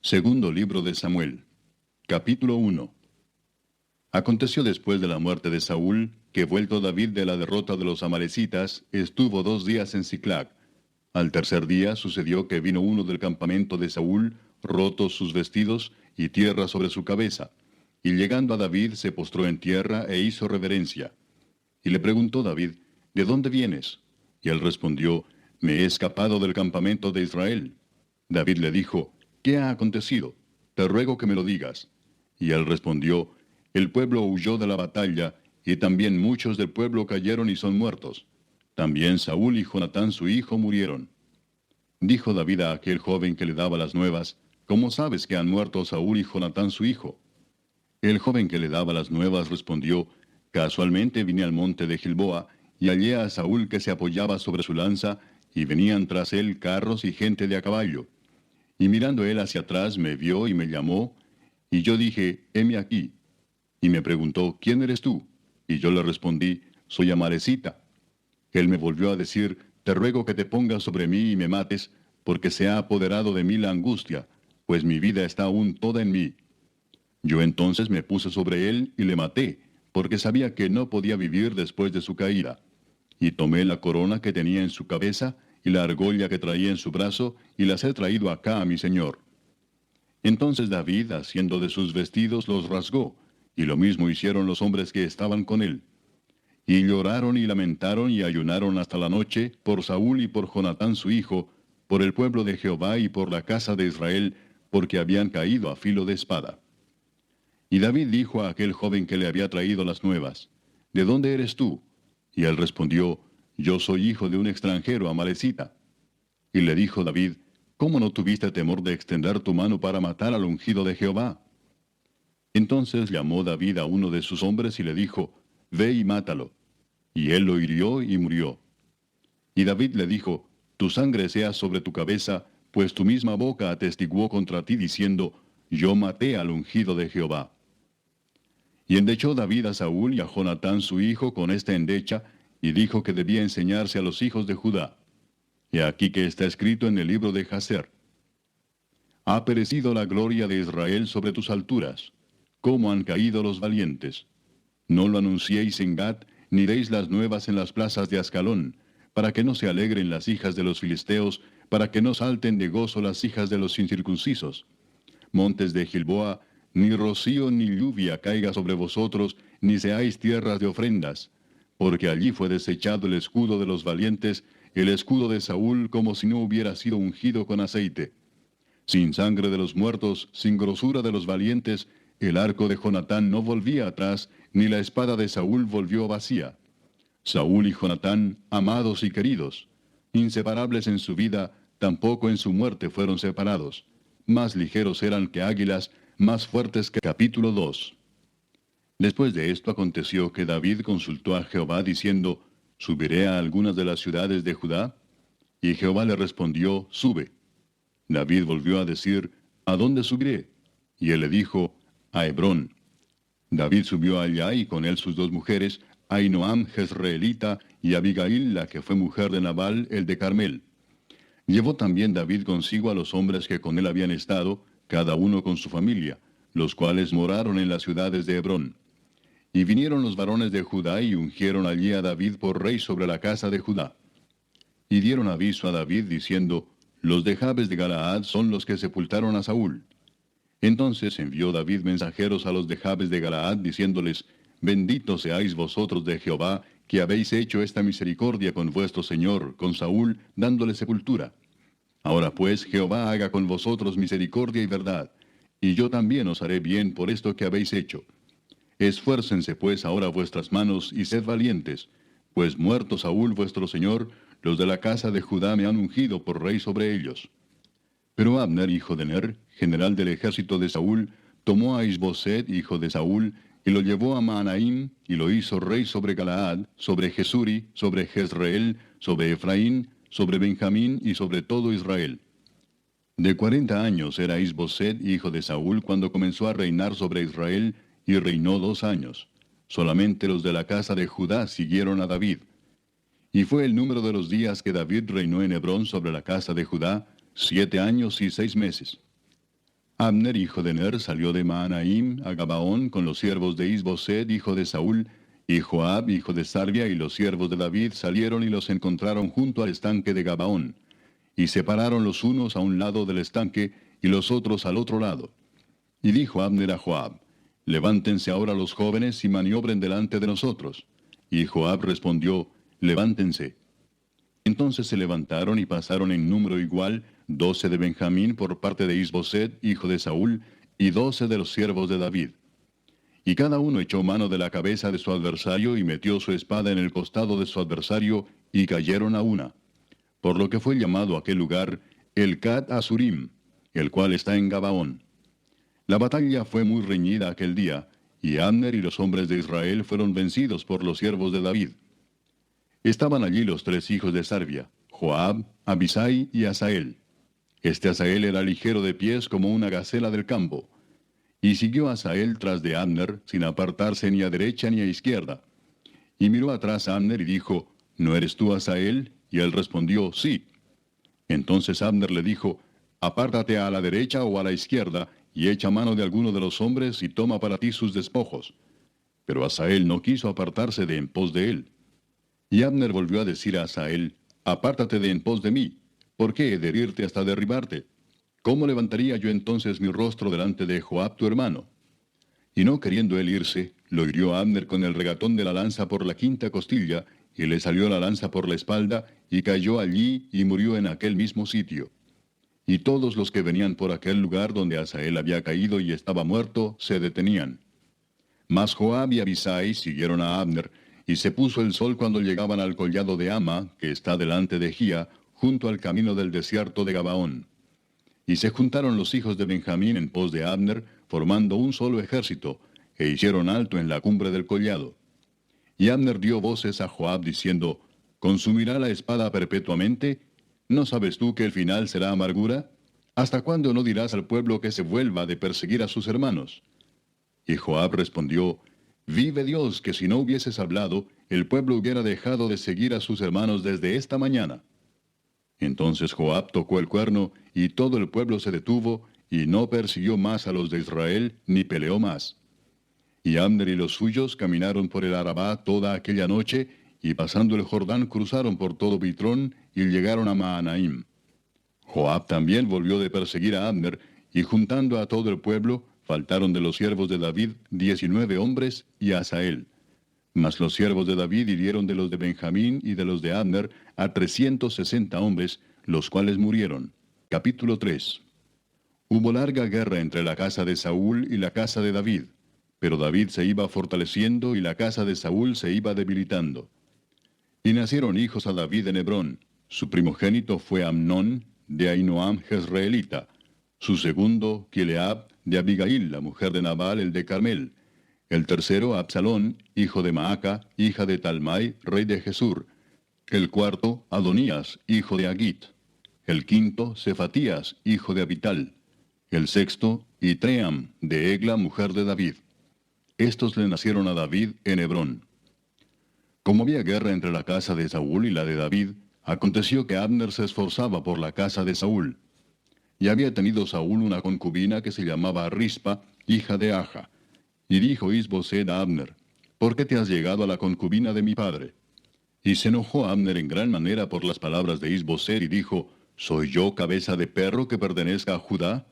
Segundo libro de Samuel, capítulo 1. Aconteció después de la muerte de Saúl, que vuelto David de la derrota de los amalecitas, estuvo 2 días en Siclag. Al tercer día sucedió que vino uno del campamento de Saúl, rotos sus vestidos y tierra sobre su cabeza. Y llegando a David se postró en tierra e hizo reverencia. Y le preguntó David, ¿de dónde vienes? Y él respondió, me he escapado del campamento de Israel. David le dijo, ¿qué ha acontecido? Te ruego que me lo digas. Y él respondió, el pueblo huyó de la batalla, y también muchos del pueblo cayeron y son muertos. También Saúl y Jonatán su hijo murieron. Dijo David a aquel joven que le daba las nuevas, ¿cómo sabes que han muerto Saúl y Jonatán su hijo? El joven que le daba las nuevas respondió, casualmente vine al monte de Gilboa, y hallé a Saúl que se apoyaba sobre su lanza, y venían tras él carros y gente de a caballo. Y mirando él hacia atrás me vio y me llamó, y yo dije, heme aquí. Y me preguntó, ¿quién eres tú? Y yo le respondí, soy Amalecita. Él me volvió a decir, te ruego que te pongas sobre mí y me mates, porque se ha apoderado de mí la angustia, pues mi vida está aún toda en mí. Yo entonces me puse sobre él y le maté, porque sabía que no podía vivir después de su caída. Y tomé la corona que tenía en su cabeza, y la argolla que traía en su brazo, y las he traído acá a mi señor. Entonces David, haciendo de sus vestidos, los rasgó, y lo mismo hicieron los hombres que estaban con él. Y lloraron y lamentaron y ayunaron hasta la noche por Saúl y por Jonatán su hijo, por el pueblo de Jehová y por la casa de Israel, porque habían caído a filo de espada. Y David dijo a aquel joven que le había traído las nuevas, ¿de dónde eres tú? Y él respondió, yo soy hijo de un extranjero amalecita. Y le dijo David, ¿cómo no tuviste temor de extender tu mano para matar al ungido de Jehová? Entonces llamó David a uno de sus hombres y le dijo, ve y mátalo. Y él lo hirió y murió. Y David le dijo, tu sangre sea sobre tu cabeza, pues tu misma boca atestiguó contra ti diciendo, yo maté al ungido de Jehová. Y endechó David a Saúl y a Jonatán su hijo con esta endecha, y dijo que debía enseñarse a los hijos de Judá. Y aquí que está escrito en el libro de Jaser. Ha perecido la gloria de Israel sobre tus alturas. ¿Cómo han caído los valientes? No lo anunciéis en Gat, ni deis las nuevas en las plazas de Ascalón, para que no se alegren las hijas de los filisteos, para que no salten de gozo las hijas de los incircuncisos. Montes de Gilboa, ni rocío ni lluvia caiga sobre vosotros, ni seáis tierras de ofrendas, porque allí fue desechado el escudo de los valientes, el escudo de Saúl como si no hubiera sido ungido con aceite. Sin sangre de los muertos, sin grosura de los valientes, el arco de Jonatán no volvía atrás, ni la espada de Saúl volvió vacía. Saúl y Jonatán, amados y queridos, inseparables en su vida, tampoco en su muerte fueron separados. Más ligeros eran que águilas, más fuertes que... Capítulo 2. Después de esto aconteció que David consultó a Jehová diciendo, ¿subiré a algunas de las ciudades de Judá? Y Jehová le respondió, sube. David volvió a decir, ¿a dónde subiré? Y él le dijo, a Hebrón. David subió allá y con él sus 2 mujeres, Ahinoam jezreelita y Abigail, la que fue mujer de Nabal, el de Carmel. Llevó también David consigo a los hombres que con él habían estado, cada uno con su familia, los cuales moraron en las ciudades de Hebrón. Y vinieron los varones de Judá y ungieron allí a David por rey sobre la casa de Judá. Y dieron aviso a David diciendo, los de Jabes de Galaad son los que sepultaron a Saúl. Entonces envió David mensajeros a los de Jabes de Galaad, diciéndoles, benditos seáis vosotros de Jehová, que habéis hecho esta misericordia con vuestro señor, con Saúl, dándole sepultura. Ahora pues Jehová haga con vosotros misericordia y verdad, y yo también os haré bien por esto que habéis hecho. Esfuércense pues ahora vuestras manos y sed valientes, pues muerto Saúl vuestro señor, los de la casa de Judá me han ungido por rey sobre ellos. Pero Abner, hijo de Ner, general del ejército de Saúl, tomó a Isboset, hijo de Saúl, y lo llevó a Mahanaim, y lo hizo rey sobre Galaad, sobre Jesuri, sobre Jezreel, sobre Efraín, sobre Benjamín y sobre todo Israel. De 40 años era Isboset, hijo de Saúl, cuando comenzó a reinar sobre Israel, y reinó 2 años. Solamente los de la casa de Judá siguieron a David. Y fue el número de los días que David reinó en Hebrón sobre la casa de Judá, 7 años y 6 meses. Abner, hijo de Ner, salió de Mahanaim a Gabaón con los siervos de Is-Boseth, hijo de Saúl, y Joab, hijo de Sarvia, y los siervos de David salieron y los encontraron junto al estanque de Gabaón. Y separaron los unos a un lado del estanque, y los otros al otro lado. Y dijo Abner a Joab: Levántense ahora los jóvenes y maniobren delante de nosotros. Y Joab respondió: Levántense. Entonces se levantaron y pasaron en número igual 12 de Benjamín por parte de Is-Boseth, hijo de Saúl, y 12 de los siervos de David. Y cada uno echó mano de la cabeza de su adversario y metió su espada en el costado de su adversario, y cayeron a una. Por lo que fue llamado aquel lugar el Cat Asurim, el cual está en Gabaón. La batalla fue muy reñida aquel día, y Abner y los hombres de Israel fueron vencidos por los siervos de David. Estaban allí los 3 hijos de Sarvia, Joab, Abisai y Asael. Este Asael era ligero de pies como una gacela del campo. Y siguió Asael tras de Abner, sin apartarse ni a derecha ni a izquierda. Y miró atrás a Abner y dijo: ¿No eres tú Asael? Y él respondió: Sí. Entonces Abner le dijo: Apártate a la derecha o a la izquierda, y echa mano de alguno de los hombres y toma para ti sus despojos. Pero Asael no quiso apartarse de en pos de él. Y Abner volvió a decir a Asael: Apártate de en pos de mí. ¿Por qué he de herirte hasta derribarte? ¿Cómo levantaría yo entonces mi rostro delante de Joab tu hermano? Y no queriendo él irse, lo hirió a Abner con el regatón de la lanza por la quinta costilla, y le salió la lanza por la espalda, y cayó allí y murió en aquel mismo sitio. Y todos los que venían por aquel lugar donde Asael había caído y estaba muerto, se detenían. Mas Joab y Abisai siguieron a Abner, y se puso el sol cuando llegaban al collado de Ama, que está delante de Gía, junto al camino del desierto de Gabaón. Y se juntaron los hijos de Benjamín en pos de Abner, formando un solo ejército, e hicieron alto en la cumbre del collado. Y Abner dio voces a Joab diciendo: ¿Consumirá la espada perpetuamente? ¿No sabes tú que el final será amargura? ¿Hasta cuándo no dirás al pueblo que se vuelva de perseguir a sus hermanos? Y Joab respondió: Vive Dios, que si no hubieses hablado, el pueblo hubiera dejado de seguir a sus hermanos desde esta mañana. Entonces Joab tocó el cuerno, y todo el pueblo se detuvo, y no persiguió más a los de Israel, ni peleó más. Y Abner y los suyos caminaron por el Arabá toda aquella noche, y pasando el Jordán cruzaron por todo Bitrón, y llegaron a Mahanaim. Joab también volvió de perseguir a Abner, y juntando a todo el pueblo, faltaron de los siervos de David 19 hombres y Asael. Mas los siervos de David hirieron de los de Benjamín y de los de Abner a 360 hombres, los cuales murieron. Capítulo 3. Hubo larga guerra entre la casa de Saúl y la casa de David, pero David se iba fortaleciendo y la casa de Saúl se iba debilitando. Y nacieron hijos a David en Hebrón. Su primogénito fue Amnón, de Ahinoam jezreelita; su segundo, Kileab, de Abigail, la mujer de Nabal, el de Carmel; el tercero, Absalón, hijo de Maaca, hija de Talmai, rey de Jesur; el cuarto, Adonías, hijo de Agit; el quinto, Cefatías, hijo de Abital; el sexto, Itream, de Egla, mujer de David. Estos le nacieron a David en Hebrón. Como había guerra entre la casa de Saúl y la de David, aconteció que Abner se esforzaba por la casa de Saúl. Y había tenido Saúl una concubina que se llamaba Rispa, hija de Aja. Y dijo Is-Boseth a Abner: ¿Por qué te has llegado a la concubina de mi padre? Y se enojó Abner en gran manera por las palabras de Is-Boseth, y dijo: ¿Soy yo cabeza de perro que pertenezca a Judá?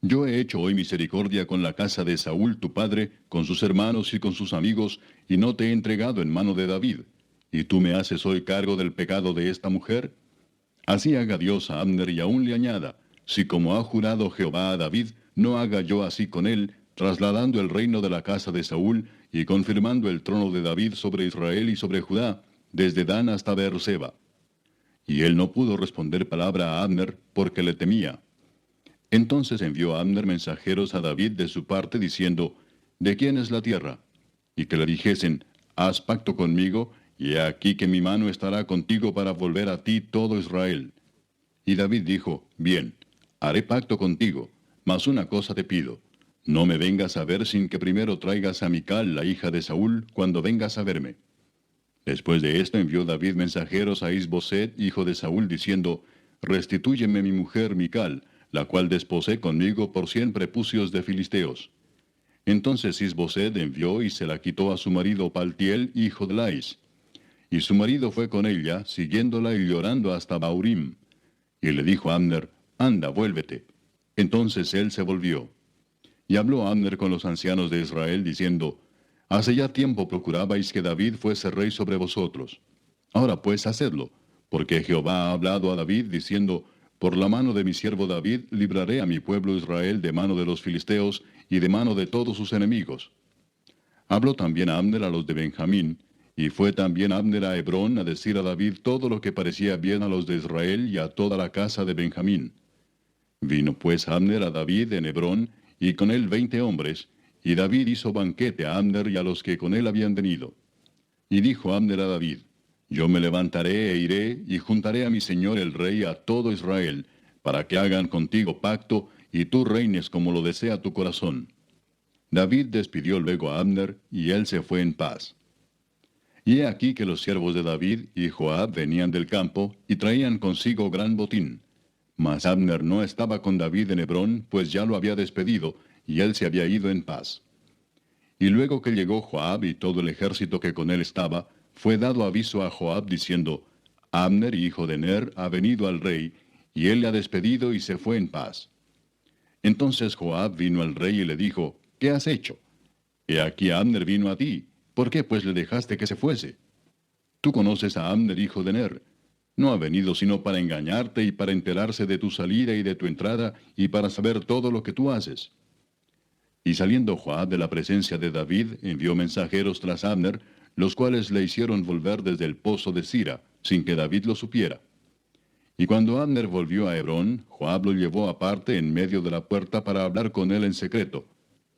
Yo he hecho hoy misericordia con la casa de Saúl tu padre, con sus hermanos y con sus amigos, y no te he entregado en mano de David. ¿Y tú me haces hoy cargo del pecado de esta mujer? Así haga Dios a Abner, y aún le añada: si como ha jurado Jehová a David, no haga yo así con él, trasladando el reino de la casa de Saúl, y confirmando el trono de David sobre Israel y sobre Judá, desde Dan hasta Beerseba. Y él no pudo responder palabra a Abner, porque le temía. Entonces envió Abner mensajeros a David de su parte, diciendo: ¿De quién es la tierra? Y que le dijesen: haz pacto conmigo, y he aquí que mi mano estará contigo para volver a ti todo Israel. Y David dijo: bien, haré pacto contigo, mas una cosa te pido: no me vengas a ver sin que primero traigas a Mical, la hija de Saúl, cuando vengas a verme. Después de esto envió David mensajeros a Is-Boseth, hijo de Saúl, diciendo: restitúyeme mi mujer Mical, la cual desposé conmigo por 100 prepucios de filisteos. Entonces Isboset envió y se la quitó a su marido Paltiel, hijo de Lais. Y su marido fue con ella, siguiéndola y llorando hasta Baurim. Y le dijo a Abner, anda, vuélvete. Entonces él se volvió. Y habló Abner con los ancianos de Israel, diciendo, hace ya tiempo procurabais que David fuese rey sobre vosotros. Ahora pues hacedlo, porque Jehová ha hablado a David, diciendo, por la mano de mi siervo David libraré a mi pueblo Israel de mano de los filisteos y de mano de todos sus enemigos. Habló también Abner a los de Benjamín, y fue también Abner a Hebrón a decir a David todo lo que parecía bien a los de Israel y a toda la casa de Benjamín. Vino pues Abner a David en Hebrón, y con él 20 hombres, y David hizo banquete a Abner y a los que con él habían venido. Y dijo Abner a David, yo me levantaré e iré, y juntaré a mi señor el rey a todo Israel, para que hagan contigo pacto, y tú reines como lo desea tu corazón. David despidió luego a Abner, y él se fue en paz. Y he aquí que los siervos de David y Joab venían del campo, y traían consigo gran botín. Mas Abner no estaba con David en Hebrón, pues ya lo había despedido, y él se había ido en paz. Y luego que llegó Joab y todo el ejército que con él estaba, fue dado aviso a Joab diciendo, Abner, hijo de Ner, ha venido al rey, y él le ha despedido y se fue en paz. Entonces Joab vino al rey y le dijo, ¿qué has hecho? He aquí Abner vino a ti, ¿por qué pues le dejaste que se fuese? Tú conoces a Abner, hijo de Ner. No ha venido sino para engañarte y para enterarse de tu salida y de tu entrada, y para saber todo lo que tú haces. Y saliendo Joab de la presencia de David, envió mensajeros tras Abner, los cuales le hicieron volver desde el pozo de Sira, sin que David lo supiera. Y cuando Abner volvió a Hebrón, Joab lo llevó aparte en medio de la puerta para hablar con él en secreto.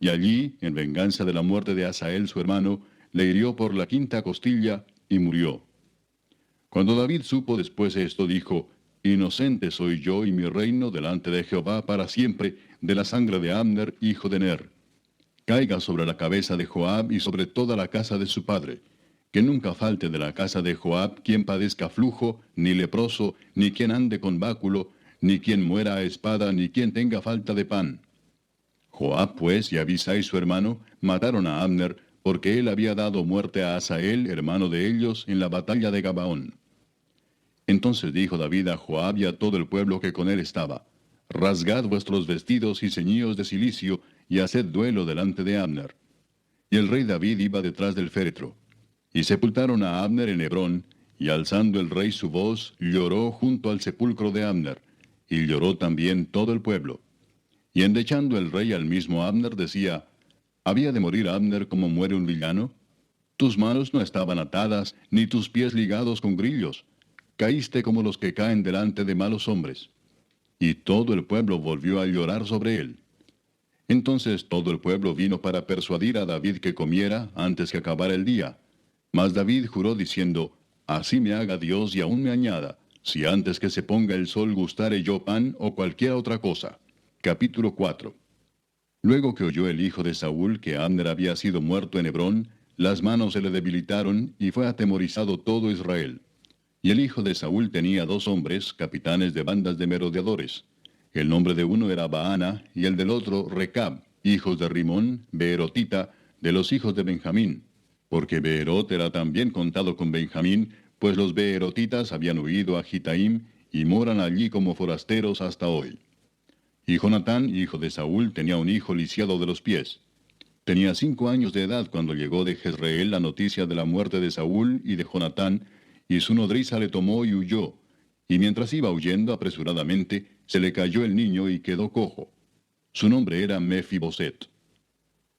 Y allí, en venganza de la muerte de Asael su hermano, le hirió por la quinta costilla y murió. Cuando David supo después esto, dijo, inocente soy yo y mi reino delante de Jehová para siempre de la sangre de Abner, hijo de Ner. Caiga sobre la cabeza de Joab y sobre toda la casa de su padre. Que nunca falte de la casa de Joab quien padezca flujo, ni leproso, ni quien ande con báculo, ni quien muera a espada, ni quien tenga falta de pan. Joab pues y Abisai su hermano mataron a Abner, porque él había dado muerte a Asael, hermano de ellos, en la batalla de Gabaón. Entonces dijo David a Joab y a todo el pueblo que con él estaba, rasgad vuestros vestidos y ceñíos de cilicio, y haced duelo delante de Abner. Y el rey David iba detrás del féretro. Y sepultaron a Abner en Hebrón, y alzando el rey su voz, lloró junto al sepulcro de Abner, y lloró también todo el pueblo. Y endechando el rey al mismo Abner, decía, ¿había de morir Abner como muere un villano? Tus manos no estaban atadas, ni tus pies ligados con grillos. Caíste como los que caen delante de malos hombres. Y todo el pueblo volvió a llorar sobre él. Entonces todo el pueblo vino para persuadir a David que comiera antes que acabara el día. Mas David juró diciendo, así me haga Dios y aún me añada, si antes que se ponga el sol gustare yo pan o cualquier otra cosa. Capítulo 4. Luego que oyó el hijo de Saúl que Abner había sido muerto en Hebrón, las manos se le debilitaron y fue atemorizado todo Israel. Y el hijo de Saúl tenía 2 hombres, capitanes de bandas de merodeadores. El nombre de uno era Baana y el del otro Recab, hijos de Rimón, Beerotita, de los hijos de Benjamín. Porque Beerot era también contado con Benjamín, pues los Beerotitas habían huido a Gitaim y moran allí como forasteros hasta hoy. Y Jonatán, hijo de Saúl, tenía un hijo lisiado de los pies. Tenía 5 años de edad cuando llegó de Jezreel la noticia de la muerte de Saúl y de Jonatán, y su nodriza le tomó y huyó. Y mientras iba huyendo apresuradamente, se le cayó el niño y quedó cojo. Su nombre era Mefiboset.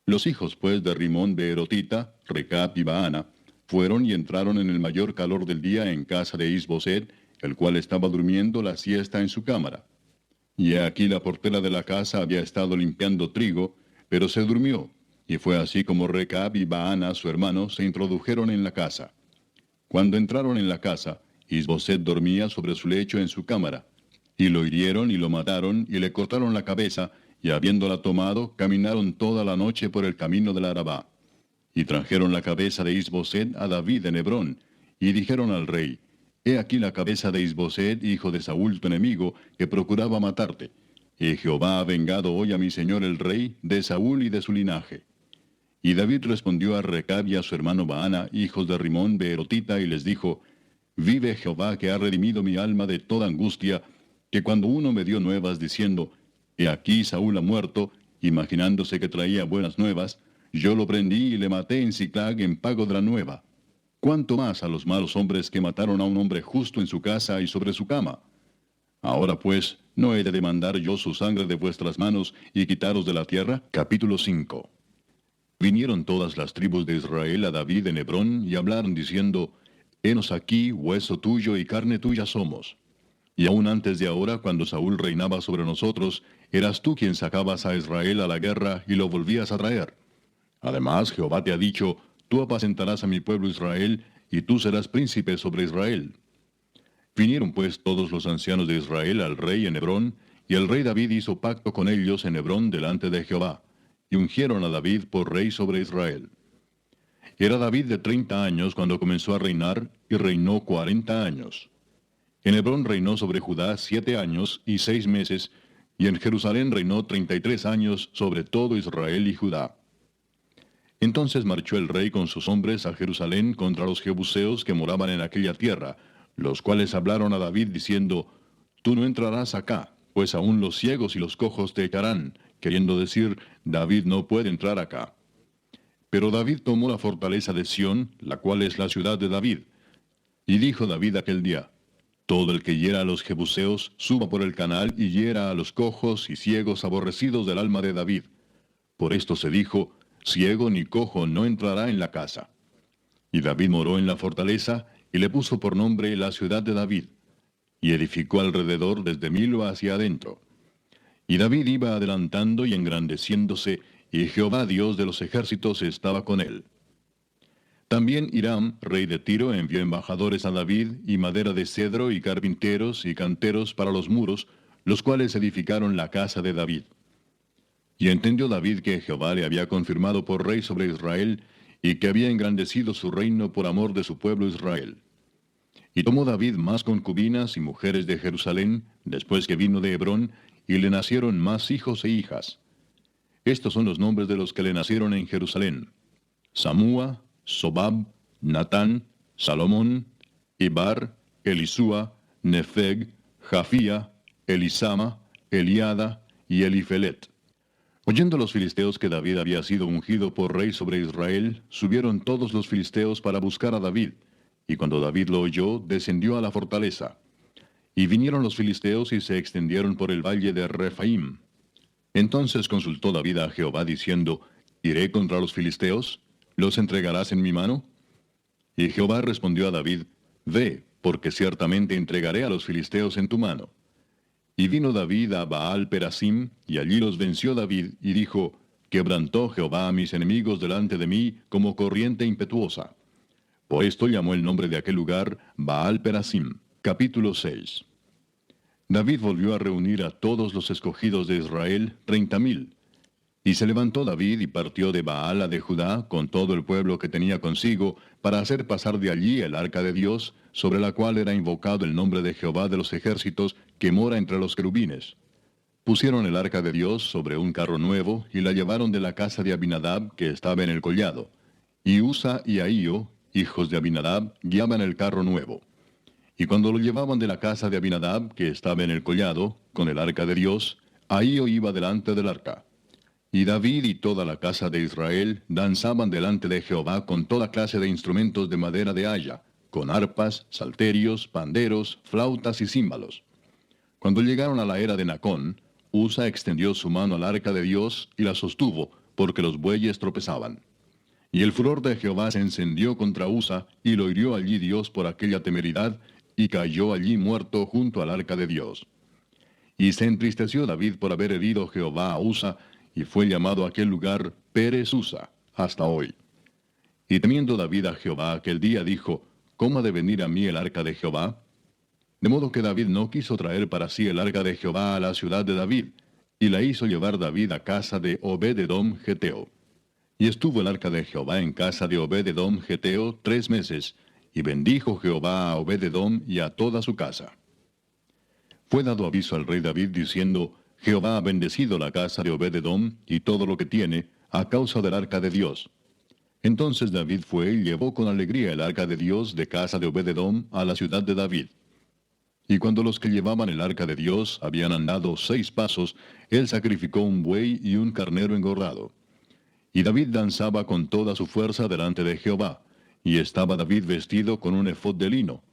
Los hijos pues de Rimón Beerotita, Recab y Baana, fueron y entraron en el mayor calor del día en casa de Isboset, el cual estaba durmiendo la siesta en su cámara. Y he aquí la portera de la casa había estado limpiando trigo, pero se durmió, y fue así como Recab y Baana, su hermano, se introdujeron en la casa. Cuando entraron en la casa, Isboset dormía sobre su lecho en su cámara, y lo hirieron y lo mataron, y le cortaron la cabeza, y habiéndola tomado, caminaron toda la noche por el camino del Arabá. Y trajeron la cabeza de Isboset a David en Hebrón, y dijeron al rey, he aquí la cabeza de Isboset, hijo de Saúl tu enemigo, que procuraba matarte. y Jehová ha vengado hoy a mi señor el rey de Saúl y de su linaje. Y David respondió a Recab y a su hermano Baana, hijos de Rimón beerotita, y les dijo, Vive Jehová que ha redimido mi alma de toda angustia, que cuando uno me dio nuevas diciendo, He aquí Saúl ha muerto, imaginándose que traía buenas nuevas, yo lo prendí y le maté en Siclag en pago de la nueva. ¿Cuánto más a los malos hombres que mataron a un hombre justo en su casa y sobre su cama? Ahora pues, ¿no he de demandar yo su sangre de vuestras manos y quitaros de la tierra? Capítulo 5. Vinieron todas las tribus de Israel a David en Hebrón y hablaron diciendo, Henos aquí, hueso tuyo y carne tuya somos. Y aún antes de ahora, cuando Saúl reinaba sobre nosotros, eras tú quien sacabas a Israel a la guerra y lo volvías a traer. Además, Jehová te ha dicho, Tú apacentarás a mi pueblo Israel, y tú serás príncipe sobre Israel. Vinieron pues todos los ancianos de Israel al rey en Hebrón, y el rey David hizo pacto con ellos en Hebrón delante de Jehová, y ungieron a David por rey sobre Israel. Era David de 30 años cuando comenzó a reinar, y reinó 40 años. En Hebrón reinó sobre Judá 7 años y 6 meses, y en Jerusalén reinó 33 años sobre todo Israel y Judá. Entonces marchó el rey con sus hombres a Jerusalén contra los jebuseos que moraban en aquella tierra, los cuales hablaron a David diciendo, Tú no entrarás acá, pues aún los ciegos y los cojos te echarán, queriendo decir, David no puede entrar acá. Pero David tomó la fortaleza de Sión, la cual es la ciudad de David. Y dijo David aquel día, Todo el que hiera a los jebuseos, suba por el canal y hiera a los cojos y ciegos aborrecidos del alma de David. Por esto se dijo, Ciego ni cojo no entrará en la casa. Y David moró en la fortaleza, y le puso por nombre la ciudad de David, y edificó alrededor desde Milo hacia adentro. Y David iba adelantando y engrandeciéndose, y Jehová Dios de los ejércitos estaba con él. También Hiram, rey de Tiro, envió embajadores a David, y madera de cedro, y carpinteros, y canteros para los muros, los cuales edificaron la casa de David. Y entendió David que Jehová le había confirmado por rey sobre Israel, y que había engrandecido su reino por amor de su pueblo Israel. Y tomó David más concubinas y mujeres de Jerusalén, después que vino de Hebrón, y le nacieron más hijos e hijas. Estos son los nombres de los que le nacieron en Jerusalén: Samúa, Sobab, Natán, Salomón, Ibar, Elisúa, Nefeg, Jafía, Elisama, Eliada y Elifelet. Oyendo los filisteos que David había sido ungido por rey sobre Israel, subieron todos los filisteos para buscar a David, y cuando David lo oyó, descendió a la fortaleza. Y vinieron los filisteos y se extendieron por el valle de Rephaim. Entonces consultó David a Jehová diciendo, ¿Iré contra los filisteos? ¿Los entregarás en mi mano? Y Jehová respondió a David, Ve, porque ciertamente entregaré a los filisteos en tu mano. Y vino David a Baal Perasim, y allí los venció David, y dijo, Quebrantó Jehová a mis enemigos delante de mí como corriente impetuosa. Por esto llamó el nombre de aquel lugar Baal Perasim. Capítulo 6. David volvió a reunir a todos los escogidos de Israel, 30,000. Y se levantó David y partió de Baala de Judá con todo el pueblo que tenía consigo, para hacer pasar de allí el arca de Dios, sobre la cual era invocado el nombre de Jehová de los ejércitos, que mora entre los querubines. Pusieron el arca de Dios sobre un carro nuevo, y la llevaron de la casa de Abinadab, que estaba en el collado. Y Usa y Ahío, hijos de Abinadab, guiaban el carro nuevo. Y cuando lo llevaban de la casa de Abinadab, que estaba en el collado, con el arca de Dios, Ahío iba delante del arca. Y David y toda la casa de Israel danzaban delante de Jehová con toda clase de instrumentos de madera de haya, con arpas, salterios, panderos, flautas y címbalos. Cuando llegaron a la era de Nacón, Usa extendió su mano al arca de Dios y la sostuvo, porque los bueyes tropezaban. Y el furor de Jehová se encendió contra Usa, y lo hirió allí Dios por aquella temeridad, y cayó allí muerto junto al arca de Dios. Y se entristeció David por haber herido Jehová a Usa, y fue llamado aquel lugar Pérez Usa, hasta hoy. Y temiendo David a Jehová aquel día dijo, ¿Cómo ha de venir a mí el arca de Jehová? De modo que David no quiso traer para sí el arca de Jehová a la ciudad de David, y la hizo llevar David a casa de Obed-edom Geteo. Y estuvo el arca de Jehová en casa de Obed-edom Geteo 3 meses, y bendijo Jehová a Obed-edom y a toda su casa. Fue dado aviso al rey David diciendo, Jehová ha bendecido la casa de Obed-edom y todo lo que tiene, a causa del arca de Dios. Entonces David fue y llevó con alegría el arca de Dios de casa de Obed-edom a la ciudad de David. Y cuando los que llevaban el arca de Dios habían andado 6 pasos, él sacrificó un buey y un carnero engordado. Y David danzaba con toda su fuerza delante de Jehová, y estaba David vestido con un efod de lino.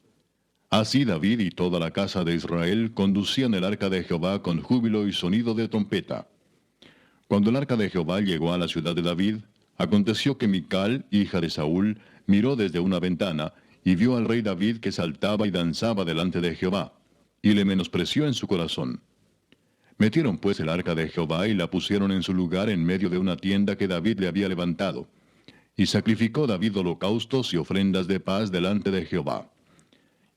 Así David y toda la casa de Israel conducían el arca de Jehová con júbilo y sonido de trompeta. Cuando el arca de Jehová llegó a la ciudad de David, aconteció que Mical, hija de Saúl, miró desde una ventana, y vio al rey David que saltaba y danzaba delante de Jehová, y le menospreció en su corazón. Metieron pues el arca de Jehová y la pusieron en su lugar en medio de una tienda que David le había levantado. Y sacrificó David holocaustos y ofrendas de paz delante de Jehová.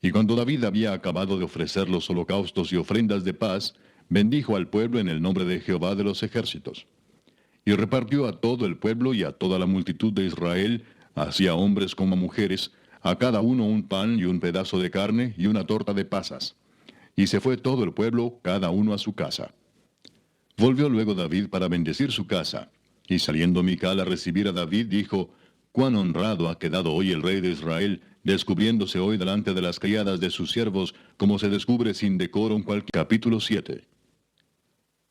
Y cuando David había acabado de ofrecer los holocaustos y ofrendas de paz, bendijo al pueblo en el nombre de Jehová de los ejércitos. Y repartió a todo el pueblo y a toda la multitud de Israel, así a hombres como a mujeres, a cada uno un pan y un pedazo de carne y una torta de pasas. Y se fue todo el pueblo, cada uno a su casa. Volvió luego David para bendecir su casa. Y saliendo Mical a recibir a David, dijo, «Cuán honrado ha quedado hoy el rey de Israel, descubriéndose hoy delante de las criadas de sus siervos, como se descubre sin decoro en cualquier». Capítulo 7.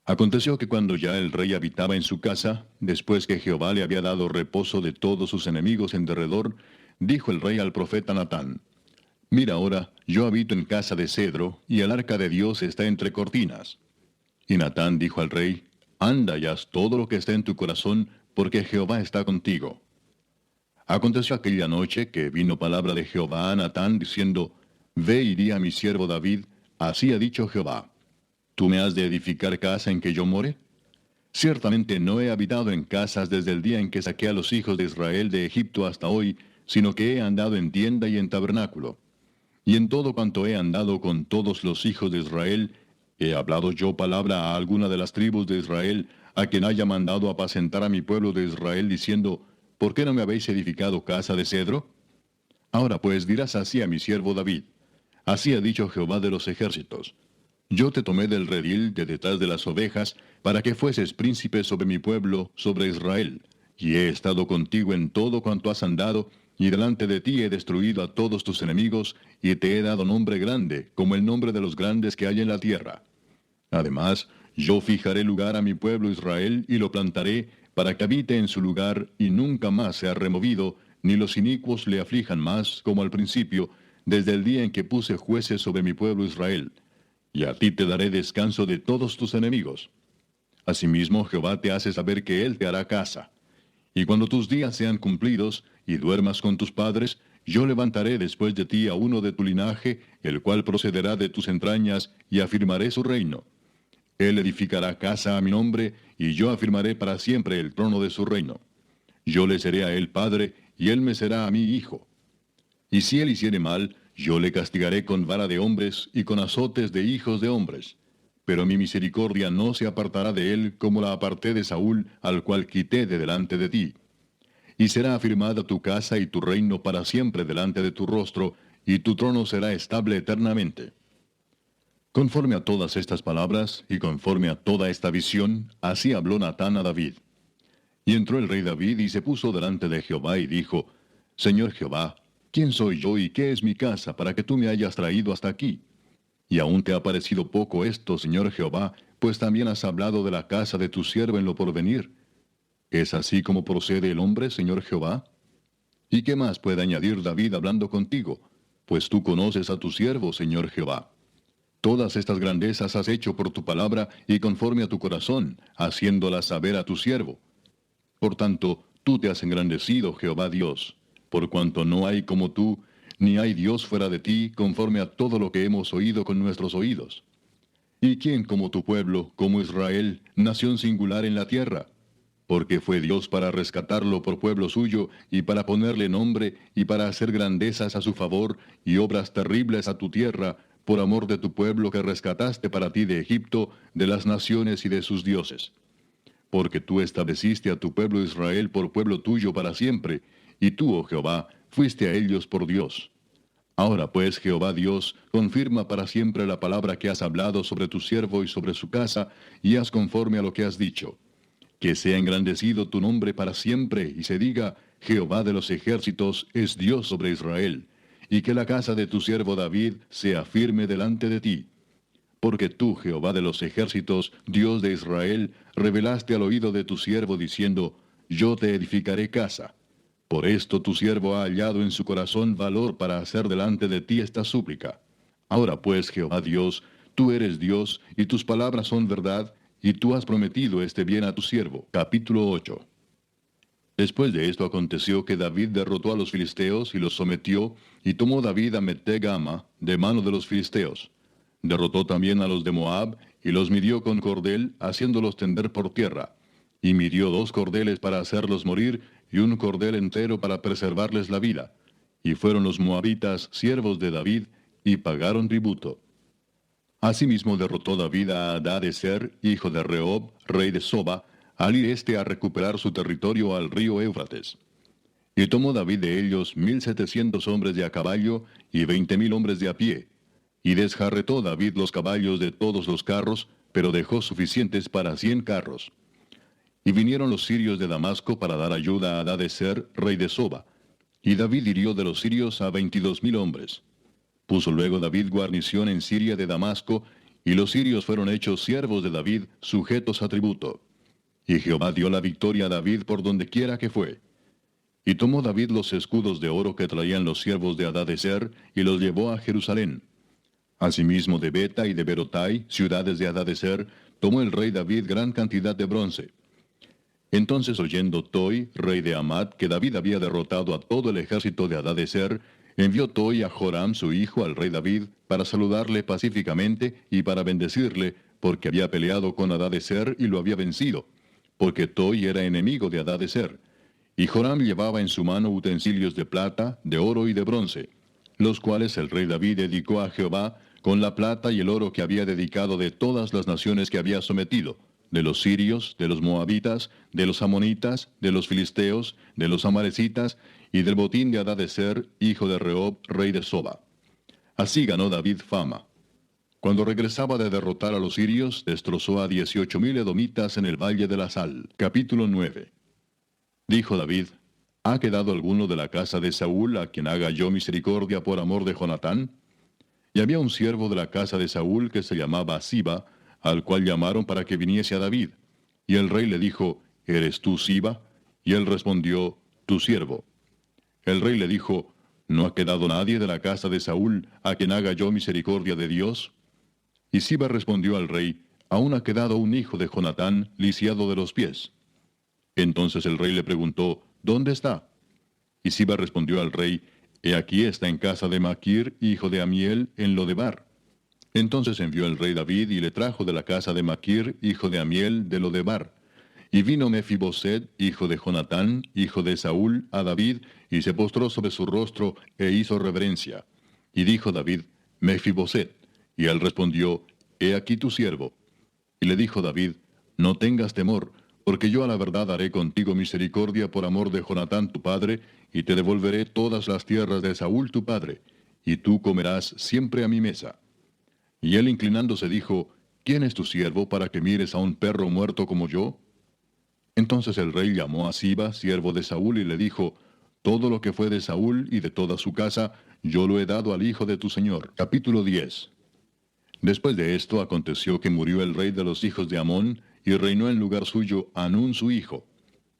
Aconteció que cuando ya el rey habitaba en su casa, después que Jehová le había dado reposo de todos sus enemigos en derredor, dijo el rey al profeta Natán, «Mira ahora, yo habito en casa de cedro, y el arca de Dios está entre cortinas». Y Natán dijo al rey, «Anda y haz todo lo que esté en tu corazón, porque Jehová está contigo». Aconteció aquella noche que vino palabra de Jehová a Natán, diciendo, «Ve y di a mi siervo David, así ha dicho Jehová, ¿tú me has de edificar casa en que yo more? Ciertamente no he habitado en casas desde el día en que saqué a los hijos de Israel de Egipto hasta hoy, sino que he andado en tienda y en tabernáculo. Y en todo cuanto he andado con todos los hijos de Israel, ¿he hablado yo palabra a alguna de las tribus de Israel, a quien haya mandado apacentar a mi pueblo de Israel, diciendo, ¿por qué no me habéis edificado casa de cedro? Ahora pues dirás así a mi siervo David, así ha dicho Jehová de los ejércitos, yo te tomé del redil de detrás de las ovejas, para que fueses príncipe sobre mi pueblo, sobre Israel, y he estado contigo en todo cuanto has andado, y delante de ti he destruido a todos tus enemigos, y te he dado nombre grande, como el nombre de los grandes que hay en la tierra. Además, yo fijaré lugar a mi pueblo Israel, y lo plantaré, para que habite en su lugar, y nunca más sea removido, ni los inicuos le aflijan más, como al principio, desde el día en que puse jueces sobre mi pueblo Israel. Y a ti te daré descanso de todos tus enemigos. Asimismo, Jehová te hace saber que Él te hará casa. Y cuando tus días sean cumplidos, y duermas con tus padres, yo levantaré después de ti a uno de tu linaje, el cual procederá de tus entrañas, y afirmaré su reino. Él edificará casa a mi nombre, y yo afirmaré para siempre el trono de su reino. Yo le seré a él padre, y él me será a mí hijo. Y si él hiciere mal, yo le castigaré con vara de hombres y con azotes de hijos de hombres. Pero mi misericordia no se apartará de él como la aparté de Saúl, al cual quité de delante de ti. Y será afirmada tu casa y tu reino para siempre delante de tu rostro, y tu trono será estable eternamente. Conforme a todas estas palabras, y conforme a toda esta visión, así habló Natán a David. Y entró el rey David y se puso delante de Jehová y dijo, Señor Jehová, ¿quién soy yo y qué es mi casa para que tú me hayas traído hasta aquí? Y aún te ha parecido poco esto, Señor Jehová, pues también has hablado de la casa de tu siervo en lo porvenir. ¿Es así como procede el hombre, Señor Jehová? ¿Y qué más puede añadir David hablando contigo? Pues tú conoces a tu siervo, Señor Jehová. Todas estas grandezas has hecho por tu palabra y conforme a tu corazón, haciéndolas saber a tu siervo. Por tanto, tú te has engrandecido, Jehová Dios, por cuanto no hay como tú, ni hay Dios fuera de ti, conforme a todo lo que hemos oído con nuestros oídos. ¿Y quién como tu pueblo, como Israel, nación singular en la tierra? Porque fue Dios para rescatarlo por pueblo suyo, y para ponerle nombre, y para hacer grandezas a su favor, y obras terribles a tu tierra, por amor de tu pueblo que rescataste para ti de Egipto, de las naciones y de sus dioses. Porque tú estableciste a tu pueblo Israel por pueblo tuyo para siempre, y tú, oh Jehová, fuiste a ellos por Dios. Ahora pues, Jehová Dios, confirma para siempre la palabra que has hablado sobre tu siervo y sobre su casa, y haz conforme a lo que has dicho. Que sea engrandecido tu nombre para siempre, y se diga, Jehová de los ejércitos es Dios sobre Israel, y que la casa de tu siervo David sea firme delante de ti. Porque tú, Jehová de los ejércitos, Dios de Israel, revelaste al oído de tu siervo diciendo, Yo te edificaré casa. Por esto tu siervo ha hallado en su corazón valor para hacer delante de ti esta súplica. Ahora pues, Jehová Dios, tú eres Dios, y tus palabras son verdad, y tú has prometido este bien a tu siervo. Capítulo 8. Después de esto aconteció que David derrotó a los filisteos y los sometió, y tomó David a Meteg-ama de mano de los filisteos. Derrotó también a los de Moab, y los midió con cordel, haciéndolos tender por tierra. Y midió 2 cordeles para hacerlos morir, y un cordel entero para preservarles la vida. Y fueron los moabitas siervos de David, y pagaron tributo. Asimismo derrotó David a Hadadezer, hijo de Rehob, rey de Soba, al ir éste a recuperar su territorio al río Éufrates. Y tomó David de ellos 1,700 hombres de a caballo, y 20,000 hombres de a pie. Y desjarretó David los caballos de todos los carros, pero dejó suficientes para 100 carros. Y vinieron los sirios de Damasco para dar ayuda a Hadadezer, rey de Soba. Y David hirió de los sirios a 22,000 hombres. Puso luego David guarnición en Siria de Damasco, y los sirios fueron hechos siervos de David, sujetos a tributo. Y Jehová dio la victoria a David por donde quiera que fue. Y tomó David los escudos de oro que traían los siervos de Hadadezer, y los llevó a Jerusalén. Asimismo de Beta y de Berotai, ciudades de Hadadezer, tomó el rey David gran cantidad de bronce. Entonces oyendo Toi, rey de Amat, que David había derrotado a todo el ejército de Hadadezer, envió Toi a Joram su hijo al rey David, para saludarle pacíficamente y para bendecirle, porque había peleado con Hadadezer y lo había vencido, porque Toi era enemigo de Hadadezer. Y Joram llevaba en su mano utensilios de plata, de oro y de bronce, los cuales el rey David dedicó a Jehová, con la plata y el oro que había dedicado de todas las naciones que había sometido, de los sirios, de los moabitas, de los amonitas, de los filisteos, de los amalecitas, y del botín de Hadadezer, hijo de Rehob, rey de Soba. Así ganó David fama. Cuando regresaba de derrotar a los sirios, destrozó a 18,000 edomitas en el valle de la Sal. Capítulo 9. Dijo David, ¿ha quedado alguno de la casa de Saúl a quien haga yo misericordia por amor de Jonatán? Y había un siervo de la casa de Saúl que se llamaba Siba, al cual llamaron para que viniese a David. Y el rey le dijo, ¿eres tú Siba? Y él respondió, tu siervo. El rey le dijo, ¿no ha quedado nadie de la casa de Saúl a quien haga yo misericordia de Dios? Y Siba respondió al rey, aún ha quedado un hijo de Jonatán, lisiado de los pies. Entonces el rey le preguntó, ¿dónde está? Y Siba respondió al rey, he aquí está en casa de Maquir, hijo de Amiel, en Lodebar. Entonces envió el rey David y le trajo de la casa de Maquir, hijo de Amiel, de Lodebar. Y vino Mefiboset, hijo de Jonatán, hijo de Saúl, a David, y se postró sobre su rostro, e hizo reverencia. Y dijo David, Mefiboset. Y él respondió, he aquí tu siervo. Y le dijo David, no tengas temor, porque yo a la verdad haré contigo misericordia por amor de Jonatán tu padre, y te devolveré todas las tierras de Saúl tu padre, y tú comerás siempre a mi mesa. Y él inclinándose dijo, ¿quién es tu siervo para que mires a un perro muerto como yo? Entonces el rey llamó a Siba, siervo de Saúl, y le dijo, todo lo que fue de Saúl y de toda su casa, yo lo he dado al hijo de tu señor. Capítulo 10. Después de esto aconteció que murió el rey de los hijos de Amón, y reinó en lugar suyo Hanún su hijo.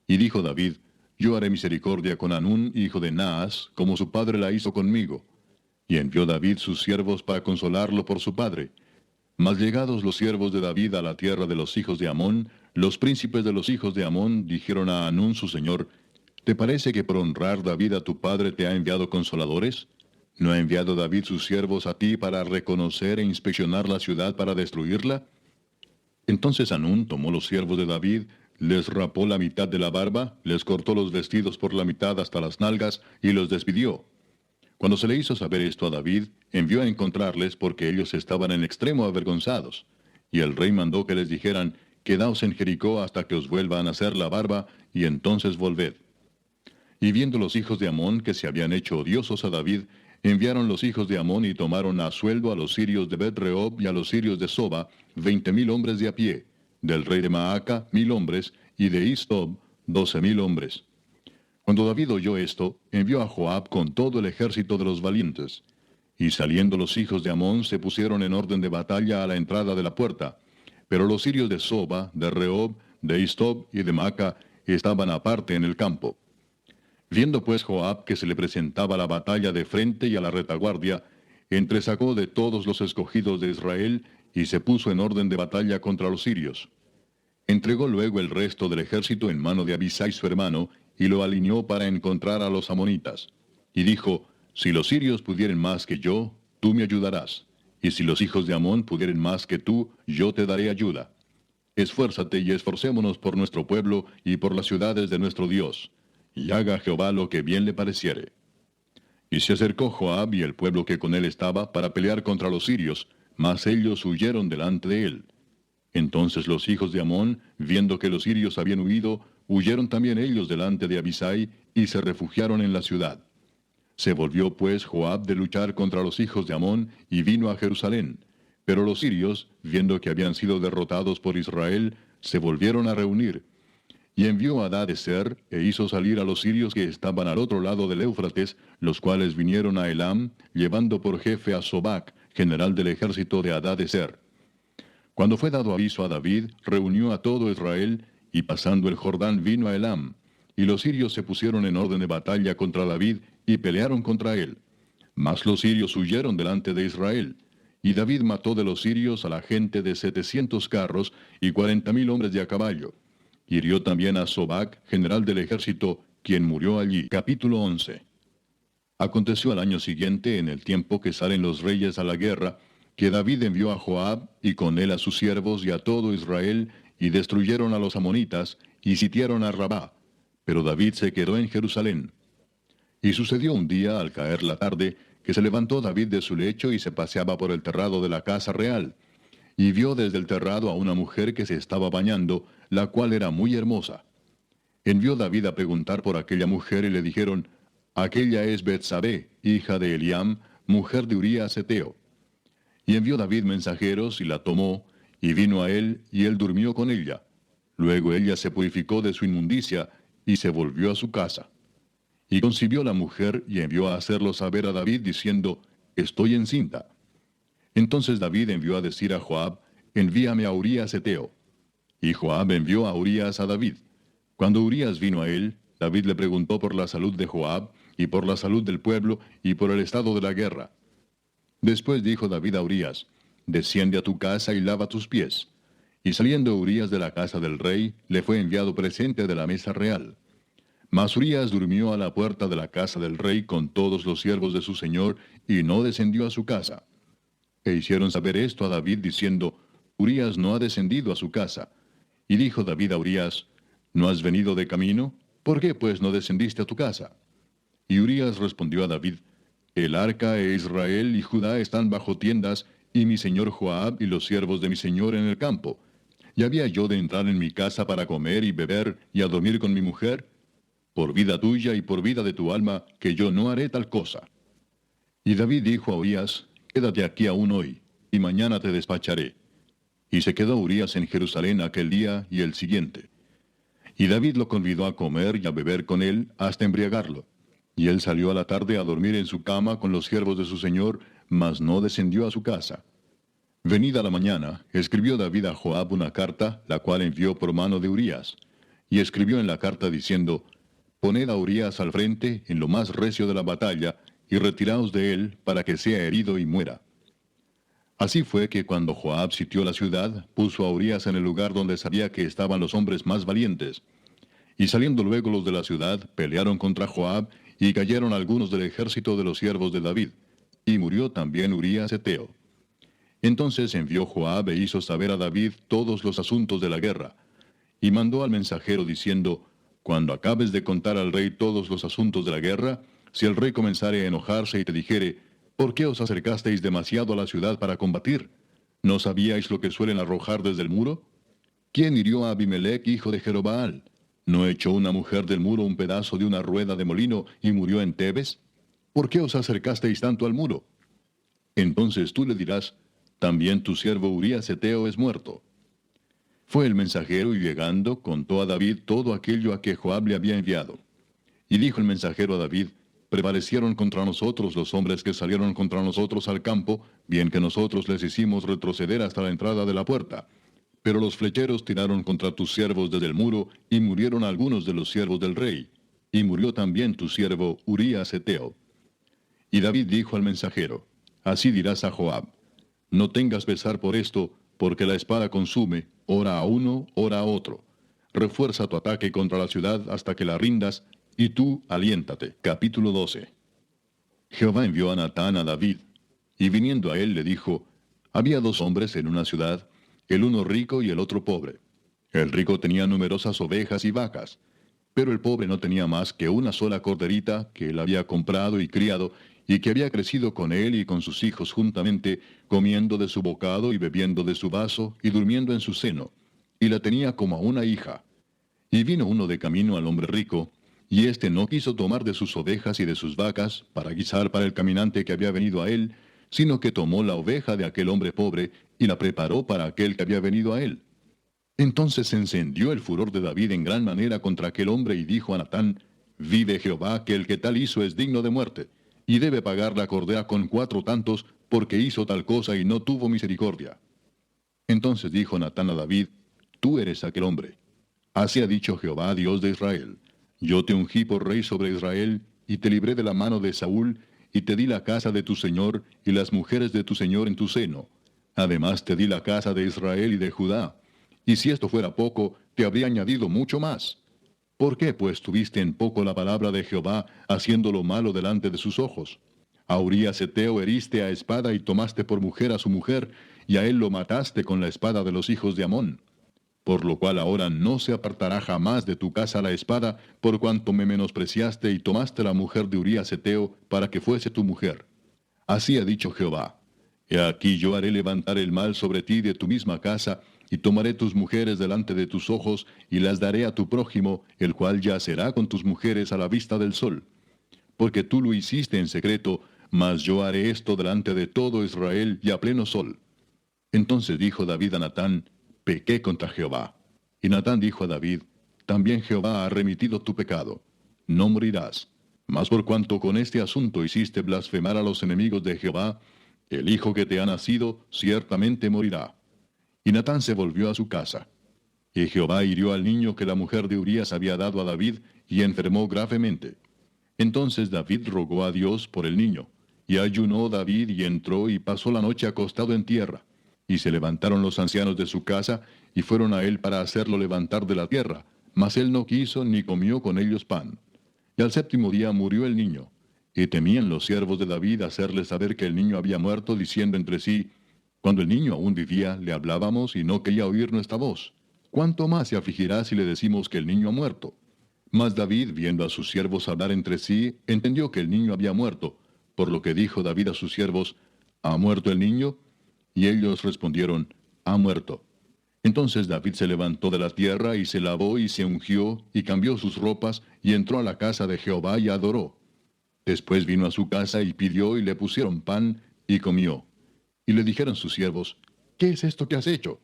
Y dijo David, yo haré misericordia con Hanún, hijo de Naas, como su padre la hizo conmigo. Y envió David sus siervos para consolarlo por su padre. Mas llegados los siervos de David a la tierra de los hijos de Amón, los príncipes de los hijos de Amón dijeron a Hanún su señor, ¿te parece que por honrar David a tu padre te ha enviado consoladores? ¿No ha enviado David sus siervos a ti para reconocer e inspeccionar la ciudad para destruirla? Entonces Hanún tomó los siervos de David, les rapó la mitad de la barba, les cortó los vestidos por la mitad hasta las nalgas, y los despidió. Cuando se le hizo saber esto a David, envió a encontrarles porque ellos estaban en extremo avergonzados. Y el rey mandó que les dijeran, quedaos en Jericó hasta que os vuelvan a hacer la barba, y entonces volved. Y viendo los hijos de Amón que se habían hecho odiosos a David, enviaron los hijos de Amón y tomaron a sueldo a los sirios de Bet-rehob y a los sirios de Soba, 20,000 hombres de a pie, del rey de Maaca 1,000 hombres, y de Istob 12,000 hombres. Cuando David oyó esto, envió a Joab con todo el ejército de los valientes. Y saliendo los hijos de Amón se pusieron en orden de batalla a la entrada de la puerta. Pero los sirios de Soba, de Rehob, de Istob y de Maaca estaban aparte en el campo. Viendo pues Joab que se le presentaba la batalla de frente y a la retaguardia, entresacó de todos los escogidos de Israel y se puso en orden de batalla contra los sirios. Entregó luego el resto del ejército en mano de Abisai su hermano, y lo alineó para encontrar a los amonitas. Y dijo, si los sirios pudieren más que yo, tú me ayudarás. Y si los hijos de Amón pudieren más que tú, yo te daré ayuda. Esfuérzate y esforcémonos por nuestro pueblo y por las ciudades de nuestro Dios. Y haga Jehová lo que bien le pareciere. Y se acercó Joab y el pueblo que con él estaba para pelear contra los sirios, mas ellos huyeron delante de él. Entonces los hijos de Amón, viendo que los sirios habían huido, huyeron también ellos delante de Abisai y se refugiaron en la ciudad. Se volvió pues Joab de luchar contra los hijos de Amón y vino a Jerusalén. Pero los sirios, viendo que habían sido derrotados por Israel, se volvieron a reunir. Y envió a Hadadezer e hizo salir a los sirios que estaban al otro lado del Éufrates, los cuales vinieron a Elam, llevando por jefe a Sobac, general del ejército de Hadadezer. Cuando fue dado aviso a David, reunió a todo Israel, y pasando el Jordán vino a Elam. Y los sirios se pusieron en orden de batalla contra David, y pelearon contra él. Mas los sirios huyeron delante de Israel. Y David mató de los sirios a la gente de 700 carros, y 40,000 hombres de a caballo. Hirió también a Sobac, general del ejército, quien murió allí. Capítulo 11. Aconteció al año siguiente, en el tiempo que salen los reyes a la guerra, que David envió a Joab, y con él a sus siervos y a todo Israel, y destruyeron a los amonitas, y sitiaron a Rabá. Pero David se quedó en Jerusalén. Y sucedió un día, al caer la tarde, que se levantó David de su lecho y se paseaba por el terrado de la casa real. Y vio desde el terrado a una mujer que se estaba bañando, la cual era muy hermosa. Envió David a preguntar por aquella mujer, y le dijeron, aquella es Betsabé, hija de Eliam, mujer de Urías Heteo. Y envió David mensajeros, y la tomó, y vino a él, y él durmió con ella. Luego ella se purificó de su inmundicia, y se volvió a su casa. Y concibió la mujer, y envió a hacerlo saber a David, diciendo, estoy encinta. Entonces David envió a decir a Joab, envíame a Urías Heteo. Y Joab envió a Urías a David. Cuando Urías vino a él, David le preguntó por la salud de Joab, y por la salud del pueblo, y por el estado de la guerra. Después dijo David a Urías, desciende a tu casa y lava tus pies. Y saliendo Urías de la casa del rey, le fue enviado presente de la mesa real. Mas Urías durmió a la puerta de la casa del rey con todos los siervos de su señor, y no descendió a su casa. E hicieron saber esto a David, diciendo, Urías no ha descendido a su casa. Y dijo David a Urías, ¿no has venido de camino? ¿Por qué pues no descendiste a tu casa? Y Urías respondió a David, el arca e Israel y Judá están bajo tiendas, y mi señor Joab y los siervos de mi señor en el campo. ¿Y había yo de entrar en mi casa para comer y beber y a dormir con mi mujer? Por vida tuya y por vida de tu alma, que yo no haré tal cosa. Y David dijo a Urías, quédate aquí aún hoy, y mañana te despacharé. Y se quedó Urías en Jerusalén aquel día y el siguiente. Y David lo convidó a comer y a beber con él hasta embriagarlo. Y él salió a la tarde a dormir en su cama con los siervos de su señor, mas no descendió a su casa. Venida la mañana, escribió David a Joab una carta, la cual envió por mano de Urías. Y escribió en la carta diciendo, poned a Urías al frente en lo más recio de la batalla, y retiraos de él para que sea herido y muera. Así fue que cuando Joab sitió la ciudad, puso a Urías en el lugar donde sabía que estaban los hombres más valientes. Y saliendo luego los de la ciudad, pelearon contra Joab, y cayeron algunos del ejército de los siervos de David. Y murió también Urías Heteo. Entonces envió Joab e hizo saber a David todos los asuntos de la guerra. Y mandó al mensajero diciendo, cuando acabes de contar al rey todos los asuntos de la guerra, si el rey comenzare a enojarse y te dijere, ¿por qué os acercasteis demasiado a la ciudad para combatir? ¿No sabíais lo que suelen arrojar desde el muro? ¿Quién hirió a Abimelech, hijo de Jerobaal? ¿No echó una mujer del muro un pedazo de una rueda de molino y murió en Tebes? ¿Por qué os acercasteis tanto al muro? Entonces tú le dirás, también tu siervo Urías Heteo es muerto. Fue el mensajero y llegando contó a David todo aquello a que Joab le había enviado. Y dijo el mensajero a David, prevalecieron contra nosotros los hombres que salieron contra nosotros al campo, bien que nosotros les hicimos retroceder hasta la entrada de la puerta. Pero los flecheros tiraron contra tus siervos desde el muro, y murieron algunos de los siervos del rey. Y murió también tu siervo Urías Heteo. Y David dijo al mensajero, así dirás a Joab, no tengas pesar por esto, porque la espada consume, ora a uno, ora a otro. Refuerza tu ataque contra la ciudad hasta que la rindas, y tú aliéntate. Capítulo 12. Jehová envió a Natán a David, y viniendo a él le dijo, había dos hombres en una ciudad, el uno rico y el otro pobre. El rico tenía numerosas ovejas y vacas, pero el pobre no tenía más que una sola corderita que él había comprado y criado, y que había crecido con él y con sus hijos juntamente, comiendo de su bocado y bebiendo de su vaso, y durmiendo en su seno, y la tenía como a una hija. Y vino uno de camino al hombre rico, y éste no quiso tomar de sus ovejas y de sus vacas, para guisar para el caminante que había venido a él, sino que tomó la oveja de aquel hombre pobre, y la preparó para aquel que había venido a él. Entonces se encendió el furor de David en gran manera contra aquel hombre, y dijo a Natán, vive Jehová, que el que tal hizo es digno de muerte, y debe pagar la cordera con 4 tantos, porque hizo tal cosa y no tuvo misericordia. Entonces dijo Natán a David, tú eres aquel hombre. Así ha dicho Jehová, Dios de Israel, yo te ungí por rey sobre Israel, y te libré de la mano de Saúl, y te di la casa de tu señor, y las mujeres de tu señor en tu seno. Además te di la casa de Israel y de Judá. Y si esto fuera poco, te habría añadido mucho más. ¿Por qué pues tuviste en poco la palabra de Jehová, haciendo lo malo delante de sus ojos? A Urías Heteo heriste a espada y tomaste por mujer a su mujer, y a él lo mataste con la espada de los hijos de Amón. Por lo cual ahora no se apartará jamás de tu casa la espada, por cuanto me menospreciaste y tomaste la mujer de Urías Heteo para que fuese tu mujer. Así ha dicho Jehová. He aquí yo haré levantar el mal sobre ti de tu misma casa, y tomaré tus mujeres delante de tus ojos, y las daré a tu prójimo, el cual yacerá con tus mujeres a la vista del sol. Porque tú lo hiciste en secreto, mas yo haré esto delante de todo Israel y a pleno sol. Entonces dijo David a Natán, pequé contra Jehová. Y Natán dijo a David, también Jehová ha remitido tu pecado. No morirás. Mas por cuanto con este asunto hiciste blasfemar a los enemigos de Jehová, el hijo que te ha nacido ciertamente morirá. Y Natán se volvió a su casa. Y Jehová hirió al niño que la mujer de Urías había dado a David, y enfermó gravemente. Entonces David rogó a Dios por el niño. Y ayunó David y entró y pasó la noche acostado en tierra. Y se levantaron los ancianos de su casa, y fueron a él para hacerlo levantar de la tierra. Mas él no quiso ni comió con ellos pan. Y al 7º día murió el niño. Y temían los siervos de David hacerle saber que el niño había muerto, diciendo entre sí, cuando el niño aún vivía, le hablábamos y no quería oír nuestra voz. ¿Cuánto más se afligirá si le decimos que el niño ha muerto? Mas David, viendo a sus siervos hablar entre sí, entendió que el niño había muerto, por lo que dijo David a sus siervos, ¿ha muerto el niño? Y ellos respondieron, ha muerto. Entonces David se levantó de la tierra y se lavó y se ungió y cambió sus ropas y entró a la casa de Jehová y adoró. Después vino a su casa y pidió y le pusieron pan y comió. Y le dijeron sus siervos, ¿qué es esto que has hecho?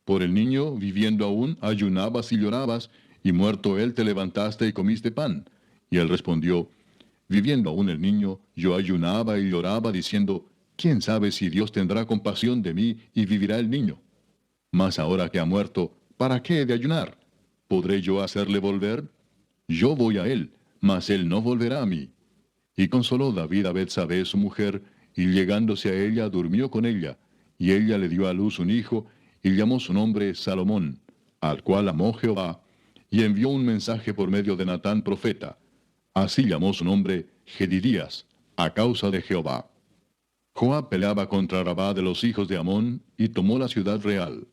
Por el niño, viviendo aún, ayunabas y llorabas, y muerto él te levantaste y comiste pan. Y él respondió, viviendo aún el niño, yo ayunaba y lloraba, diciendo, ¿quién sabe si Dios tendrá compasión de mí y vivirá el niño? Mas ahora que ha muerto, ¿para qué he de ayunar? ¿Podré yo hacerle volver? Yo voy a él, mas él no volverá a mí. Y consoló David a Betsabé su mujer, y llegándose a ella durmió con ella, y ella le dio a luz un hijo, y llamó su nombre Salomón, al cual amó Jehová, y envió un mensaje por medio de Natán profeta. Así llamó su nombre Gedidías, a causa de Jehová. Joab peleaba contra Rabá de los hijos de Amón, y tomó la ciudad real.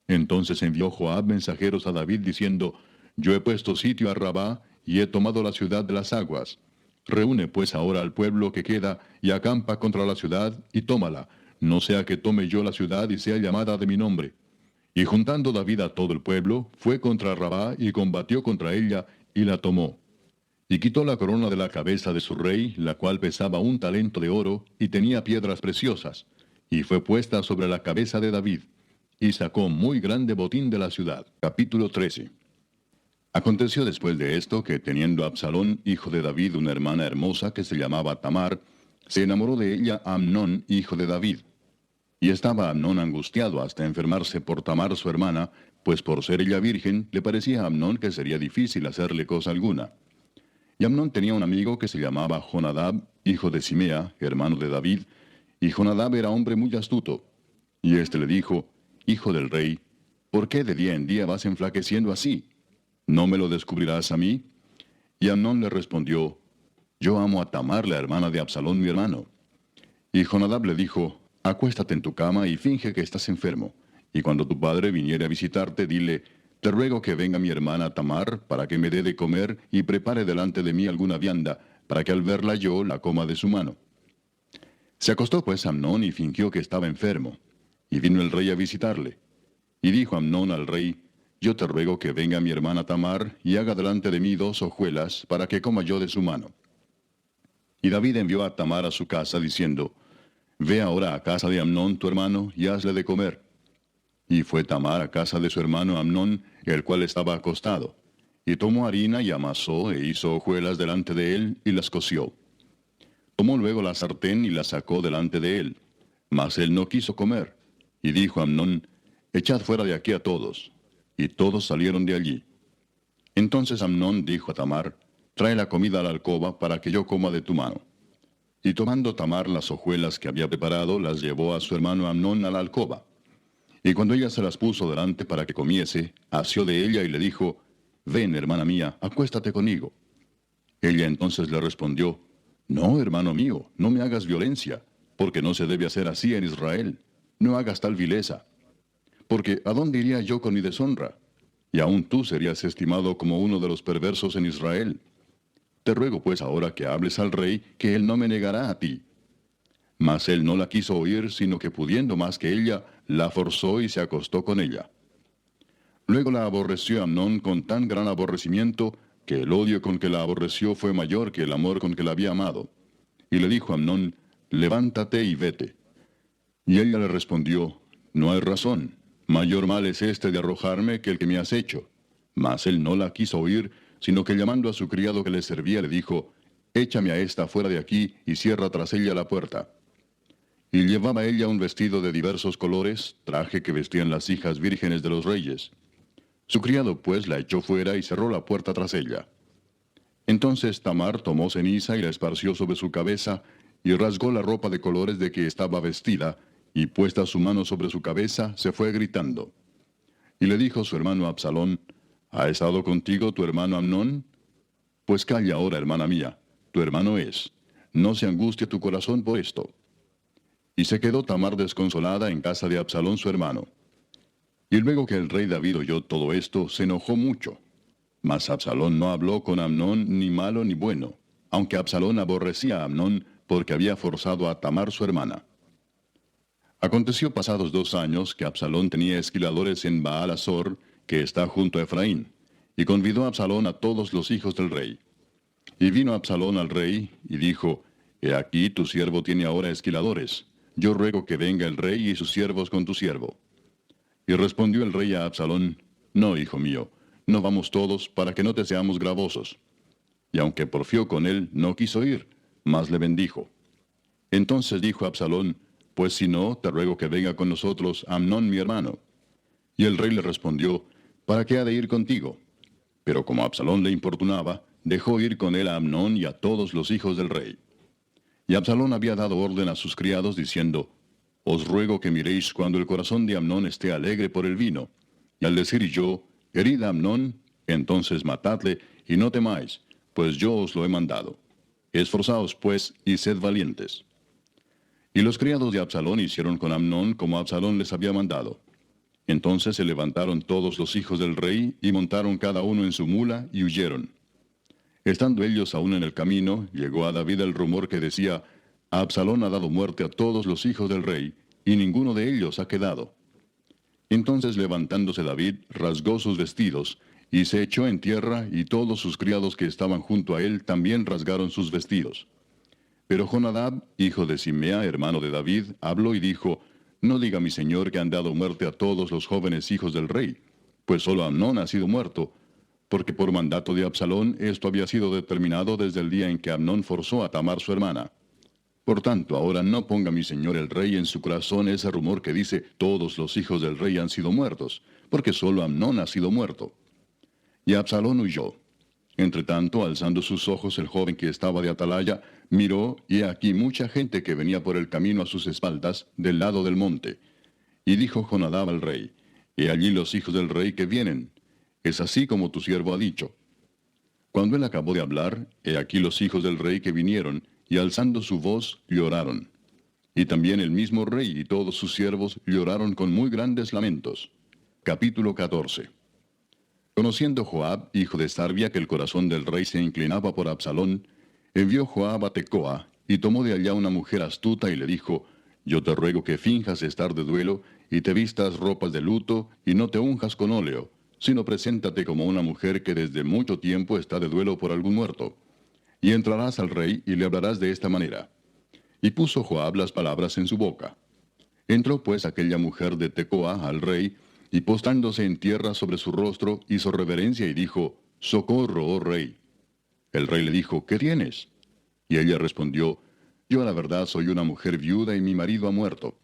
Entonces envió Joab mensajeros a David diciendo, yo he puesto sitio a Rabá, y he tomado la ciudad de las aguas. Reúne pues ahora al pueblo que queda, y acampa contra la ciudad, y tómala, no sea que tome yo la ciudad y sea llamada de mi nombre. Y juntando David a todo el pueblo, fue contra Rabá y combatió contra ella, y la tomó. Y quitó la corona de la cabeza de su rey, la cual pesaba 1 talento de oro, y tenía piedras preciosas, y fue puesta sobre la cabeza de David, y sacó muy grande botín de la ciudad. Capítulo 13. Aconteció después de esto que, teniendo Absalón, hijo de David, una hermana hermosa que se llamaba Tamar, se enamoró de ella Amnón, hijo de David. Y estaba Amnón angustiado hasta enfermarse por Tamar su hermana, pues por ser ella virgen, le parecía a Amnón que sería difícil hacerle cosa alguna. Y Amnón tenía un amigo que se llamaba Jonadab, hijo de Simea, hermano de David, y Jonadab era hombre muy astuto. Y éste le dijo, Hijo del rey, ¿por qué de día en día vas enflaqueciendo así? ¿No me lo descubrirás a mí? Y Amnón le respondió, Yo amo a Tamar, la hermana de Absalón mi hermano. Y Jonadab le dijo, Acuéstate en tu cama y finge que estás enfermo. Y cuando tu padre viniere a visitarte, dile, Te ruego que venga mi hermana Tamar, para que me dé de comer y prepare delante de mí alguna vianda, para que al verla yo la coma de su mano. Se acostó pues Amnón y fingió que estaba enfermo. Y vino el rey a visitarle. Y dijo Amnón al rey, Yo te ruego que venga mi hermana Tamar, y haga delante de mí 2 hojuelas, para que coma yo de su mano. Y David envió a Tamar a su casa, diciendo, Ve ahora a casa de Amnón tu hermano, y hazle de comer. Y fue Tamar a casa de su hermano Amnón, el cual estaba acostado. Y tomó harina y amasó, e hizo hojuelas delante de él, y las coció. Tomó luego la sartén y la sacó delante de él. Mas él no quiso comer. Y dijo Amnón, Echad fuera de aquí a todos. Y todos salieron de allí. Entonces Amnón dijo a Tamar, Trae la comida a la alcoba, para que yo coma de tu mano. Y tomando Tamar las hojuelas que había preparado, las llevó a su hermano Amnón a la alcoba. Y cuando ella se las puso delante para que comiese, asió de ella y le dijo, Ven, hermana mía, acuéstate conmigo. Ella entonces le respondió, No, hermano mío, no me hagas violencia, porque no se debe hacer así en Israel. No hagas tal vileza. Porque ¿a dónde iría yo con mi deshonra? Y aún tú serías estimado como uno de los perversos en Israel. Te ruego pues ahora que hables al rey, que él no me negará a ti. Mas él no la quiso oír, sino que pudiendo más que ella, la forzó y se acostó con ella. Luego la aborreció Amnón con tan gran aborrecimiento, que el odio con que la aborreció fue mayor que el amor con que la había amado. Y le dijo a Amnón, Levántate y vete. Y ella le respondió, No hay razón, mayor mal es este de arrojarme que el que me has hecho. Mas él no la quiso oír, sino que llamando a su criado que le servía, le dijo, Échame a esta fuera de aquí, y cierra tras ella la puerta. Y llevaba ella un vestido de diversos colores, traje que vestían las hijas vírgenes de los reyes. Su criado pues la echó fuera y cerró la puerta tras ella. Entonces Tamar tomó ceniza y la esparció sobre su cabeza, y rasgó la ropa de colores de que estaba vestida, y puesta su mano sobre su cabeza, se fue gritando. Y le dijo su hermano Absalón, ¿Ha estado contigo tu hermano Amnón? Pues calla ahora, hermana mía, tu hermano es. No se angustie tu corazón por esto. Y se quedó Tamar desconsolada en casa de Absalón su hermano. Y luego que el rey David oyó todo esto, se enojó mucho. Mas Absalón no habló con Amnón ni malo ni bueno, aunque Absalón aborrecía a Amnón porque había forzado a Tamar su hermana. Aconteció pasados 2 años que Absalón tenía esquiladores en Baal-Azor, que está junto a Efraín, y convidó a Absalón a todos los hijos del rey. Y vino Absalón al rey, y dijo, He aquí tu siervo tiene ahora esquiladores. Yo ruego que venga el rey y sus siervos con tu siervo. Y respondió el rey a Absalón, No, hijo mío, no vamos todos, para que no te seamos gravosos. Y aunque porfió con él, no quiso ir, mas le bendijo. Entonces dijo Absalón, Pues si no, te ruego que venga con nosotros Amnón mi hermano. Y el rey le respondió, ¿Para qué ha de ir contigo? Pero como Absalón le importunaba, dejó ir con él a Amnón y a todos los hijos del rey. Y Absalón había dado orden a sus criados, diciendo, Os ruego que miréis cuando el corazón de Amnón esté alegre por el vino. Y al decir yo, Herid a Amnón, entonces matadle, y no temáis, pues yo os lo he mandado. Esforzaos, pues, y sed valientes. Y los criados de Absalón hicieron con Amnón como Absalón les había mandado. Entonces se levantaron todos los hijos del rey, y montaron cada uno en su mula, y huyeron. Estando ellos aún en el camino, llegó a David el rumor que decía, Absalón ha dado muerte a todos los hijos del rey, y ninguno de ellos ha quedado. Entonces levantándose David, rasgó sus vestidos, y se echó en tierra, y todos sus criados que estaban junto a él también rasgaron sus vestidos. Pero Jonadab, hijo de Simea, hermano de David, habló y dijo, no diga mi señor que han dado muerte a todos los jóvenes hijos del rey, pues solo Amnón ha sido muerto, porque por mandato de Absalón esto había sido determinado desde el día en que Amnón forzó a Tamar su hermana. Por tanto, ahora no ponga mi señor el rey en su corazón ese rumor que dice, todos los hijos del rey han sido muertos, porque solo Amnón ha sido muerto. Y Absalón huyó. Entretanto, alzando sus ojos, el joven que estaba de atalaya, miró, y he aquí mucha gente que venía por el camino a sus espaldas, del lado del monte. Y dijo Jonadab al rey, he allí los hijos del rey que vienen. Es así como tu siervo ha dicho. Cuando él acabó de hablar, he aquí los hijos del rey que vinieron, y alzando su voz, lloraron. Y también el mismo rey y todos sus siervos lloraron con muy grandes lamentos. Capítulo 14. Conociendo Joab, hijo de Sarvia, que el corazón del rey se inclinaba por Absalón, envió Joab a Tecoa, y tomó de allá una mujer astuta y le dijo, yo te ruego que finjas estar de duelo, y te vistas ropas de luto, y no te unjas con óleo, sino preséntate como una mujer que desde mucho tiempo está de duelo por algún muerto. Y entrarás al rey, y le hablarás de esta manera. Y puso Joab las palabras en su boca. Entró pues aquella mujer de Tecoa al rey, y postrándose en tierra sobre su rostro, hizo reverencia y dijo, socorro, oh rey. El rey le dijo, ¿qué tienes? Y ella respondió, yo a la verdad soy una mujer viuda y mi marido ha muerto.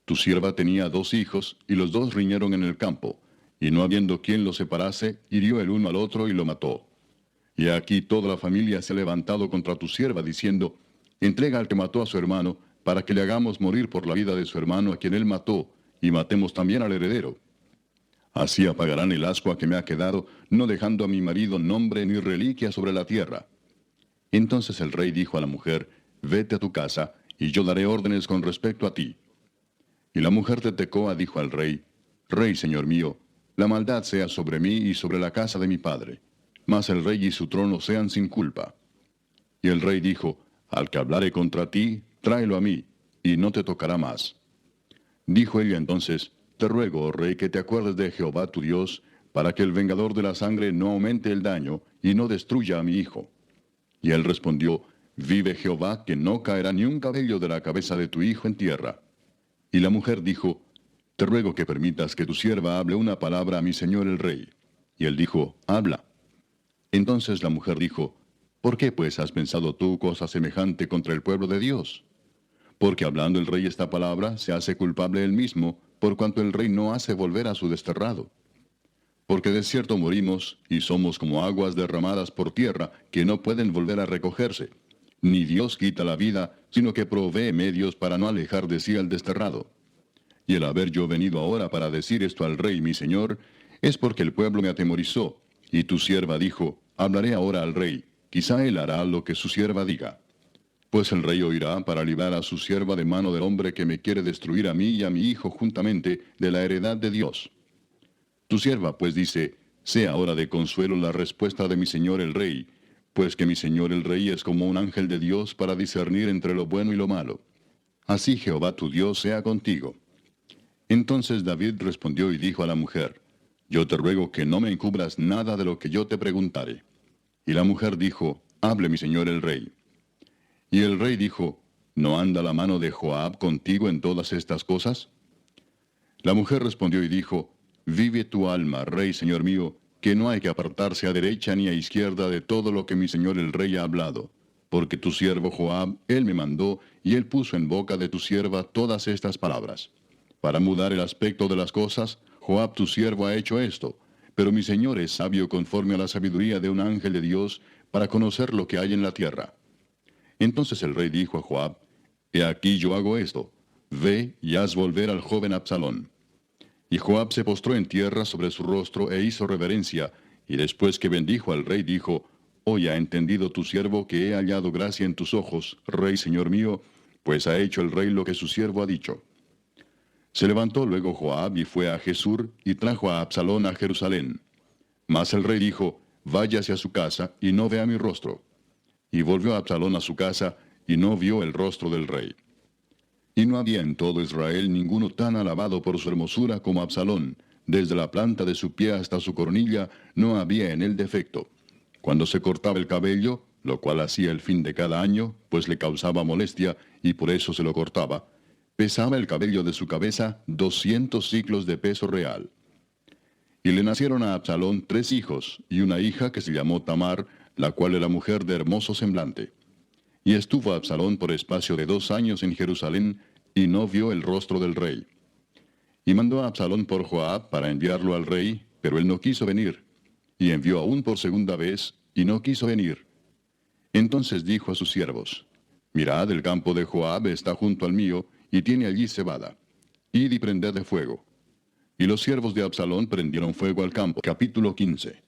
Tu sierva tenía 2 hijos, y los 2 riñeron en el campo, y no habiendo quien los separase, hirió el uno al otro y lo mató. Y aquí toda la familia se ha levantado contra tu sierva, diciendo, entrega al que mató a su hermano, para que le hagamos morir por la vida de su hermano a quien él mató, y matemos también al heredero. Así apagarán el ascua que me ha quedado, no dejando a mi marido nombre ni reliquia sobre la tierra. Entonces el rey dijo a la mujer, vete a tu casa, y yo daré órdenes con respecto a ti. Y la mujer de Tecoa dijo al rey, Rey, señor mío, la maldad sea sobre mí y sobre la casa de mi padre, mas el rey y su trono sean sin culpa. Y el rey dijo, al que hablare contra ti, tráelo a mí, y no te tocará más. Dijo ella entonces, te ruego, oh rey, que te acuerdes de Jehová tu Dios, para que el vengador de la sangre no aumente el daño, y no destruya a mi hijo. Y él respondió, vive Jehová, que no caerá ni un cabello de la cabeza de tu hijo en tierra. Y la mujer dijo, te ruego que permitas que tu sierva hable una palabra a mi señor el rey. Y él dijo, habla. Entonces la mujer dijo, ¿por qué pues has pensado tú cosa semejante contra el pueblo de Dios? Porque hablando el rey esta palabra, se hace culpable él mismo, por cuanto el rey no hace volver a su desterrado. Porque de cierto morimos, y somos como aguas derramadas por tierra, que no pueden volver a recogerse. Ni Dios quita la vida, sino que provee medios para no alejar de sí al desterrado. Y el haber yo venido ahora para decir esto al rey mi señor, es porque el pueblo me atemorizó, y tu sierva dijo, hablaré ahora al rey, quizá él hará lo que su sierva diga. Pues el rey oirá para librar a su sierva de mano del hombre que me quiere destruir a mí y a mi hijo juntamente de la heredad de Dios. Tu sierva pues dice, sea ahora de consuelo la respuesta de mi señor el rey, pues que mi señor el rey es como un ángel de Dios para discernir entre lo bueno y lo malo. Así Jehová tu Dios sea contigo. Entonces David respondió y dijo a la mujer, yo te ruego que no me encubras nada de lo que yo te preguntare. Y la mujer dijo, hable mi señor el rey. Y el rey dijo, ¿no anda la mano de Joab contigo en todas estas cosas? La mujer respondió y dijo, vive tu alma, rey señor mío, que no hay que apartarse a derecha ni a izquierda de todo lo que mi señor el rey ha hablado, porque tu siervo Joab, él me mandó, y él puso en boca de tu sierva todas estas palabras. Para mudar el aspecto de las cosas, Joab tu siervo ha hecho esto, pero mi señor es sabio conforme a la sabiduría de un ángel de Dios, para conocer lo que hay en la tierra. Entonces el rey dijo a Joab, he aquí yo hago esto, ve y haz volver al joven Absalón. Y Joab se postró en tierra sobre su rostro e hizo reverencia, y después que bendijo al rey dijo, hoy ha entendido tu siervo que he hallado gracia en tus ojos, rey señor mío, pues ha hecho el rey lo que su siervo ha dicho. Se levantó luego Joab y fue a Jesur, y trajo a Absalón a Jerusalén. Mas el rey dijo, váyase a su casa, y no vea mi rostro. Y volvió Absalón a su casa, y no vio el rostro del rey. Y no había en todo Israel ninguno tan alabado por su hermosura como Absalón, desde la planta de su pie hasta su coronilla, no había en él defecto. Cuando se cortaba el cabello, lo cual hacía el fin de cada año, pues le causaba molestia, y por eso se lo cortaba, pesaba el cabello de su cabeza 200 siclos de peso real. Y le nacieron a Absalón 3 hijos, y una hija que se llamó Tamar, la cual era mujer de hermoso semblante. Y estuvo Absalón por espacio de 2 años en Jerusalén, y no vio el rostro del rey. Y mandó a Absalón por Joab para enviarlo al rey, pero él no quiso venir. Y envió aún por segunda vez, y no quiso venir. Entonces dijo a sus siervos: Mirad, el campo de Joab está junto al mío, y tiene allí cebada. Id y prended de fuego. Y los siervos de Absalón prendieron fuego al campo. Capítulo 15.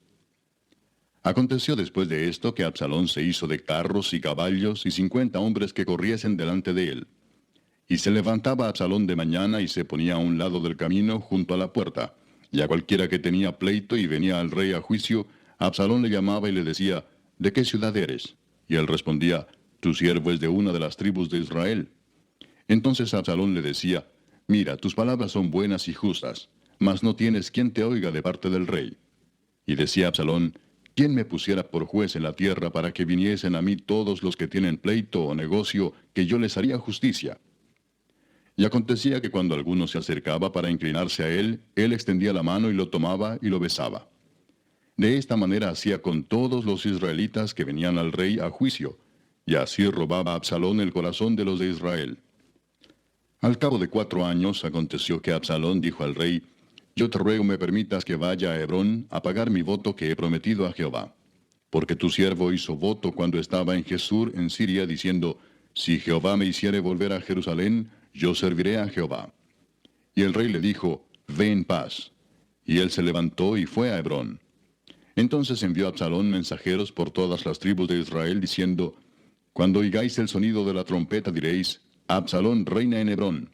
Aconteció después de esto que Absalón se hizo de carros y caballos y 50 hombres que corriesen delante de él. Y se levantaba Absalón de mañana y se ponía a un lado del camino junto a la puerta. Y a cualquiera que tenía pleito y venía al rey a juicio, Absalón le llamaba y le decía: ¿De qué ciudad eres? Y él respondía: Tu siervo es de una de las tribus de Israel. Entonces Absalón le decía: Mira, tus palabras son buenas y justas, mas no tienes quien te oiga de parte del rey. Y decía Absalón: ¿Quién me pusiera por juez en la tierra para que viniesen a mí todos los que tienen pleito o negocio, que yo les haría justicia? Y acontecía que cuando alguno se acercaba para inclinarse a él, él extendía la mano y lo tomaba y lo besaba. De esta manera hacía con todos los israelitas que venían al rey a juicio, y así robaba Absalón el corazón de los de Israel. Al cabo de 4 años aconteció que Absalón dijo al rey: Yo te ruego me permitas que vaya a Hebrón a pagar mi voto que he prometido a Jehová. Porque tu siervo hizo voto cuando estaba en Jesús en Siria, diciendo: Si Jehová me hiciere volver a Jerusalén, yo serviré a Jehová. Y el rey le dijo: Ve en paz. Y él se levantó y fue a Hebrón. Entonces envió Absalón mensajeros por todas las tribus de Israel, diciendo: Cuando oigáis el sonido de la trompeta diréis: Absalón reina en Hebrón.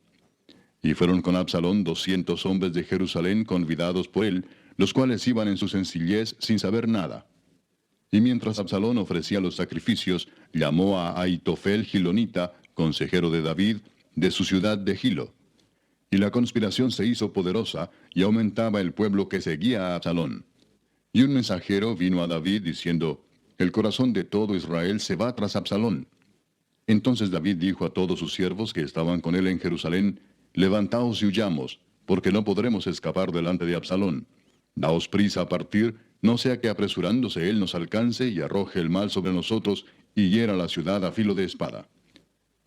Y fueron con Absalón 200 hombres de Jerusalén convidados por él, los cuales iban en su sencillez sin saber nada. Y mientras Absalón ofrecía los sacrificios, llamó a Ahitofel Gilonita, consejero de David, de su ciudad de Gilo. Y la conspiración se hizo poderosa, y aumentaba el pueblo que seguía a Absalón. Y un mensajero vino a David diciendo: El corazón de todo Israel se va tras Absalón. Entonces David dijo a todos sus siervos que estaban con él en Jerusalén: Levantaos y huyamos, porque no podremos escapar delante de Absalón. Daos prisa a partir, no sea que apresurándose él nos alcance y arroje el mal sobre nosotros y hiera la ciudad a filo de espada.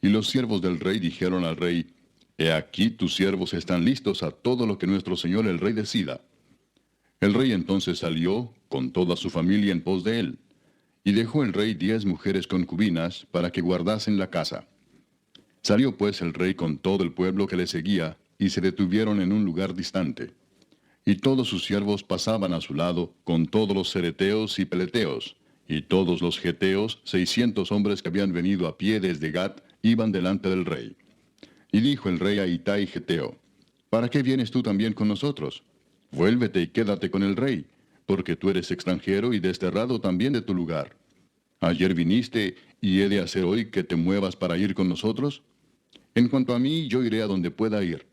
Y los siervos del rey dijeron al rey: He aquí tus siervos están listos a todo lo que nuestro señor el rey decida. El rey entonces salió con toda su familia en pos de él. Y dejó el rey 10 mujeres concubinas para que guardasen la casa. Salió pues el rey con todo el pueblo que le seguía, y se detuvieron en un lugar distante. Y todos sus siervos pasaban a su lado, con todos los cereteos y peleteos, y todos los geteos, 600 hombres que habían venido a pie desde Gat, iban delante del rey. Y dijo el rey a Itai Geteo: ¿Para qué vienes tú también con nosotros? Vuélvete y quédate con el rey, porque tú eres extranjero y desterrado también de tu lugar. Ayer viniste, y he de hacer hoy que te muevas para ir con nosotros. En cuanto a mí, yo iré a donde pueda ir.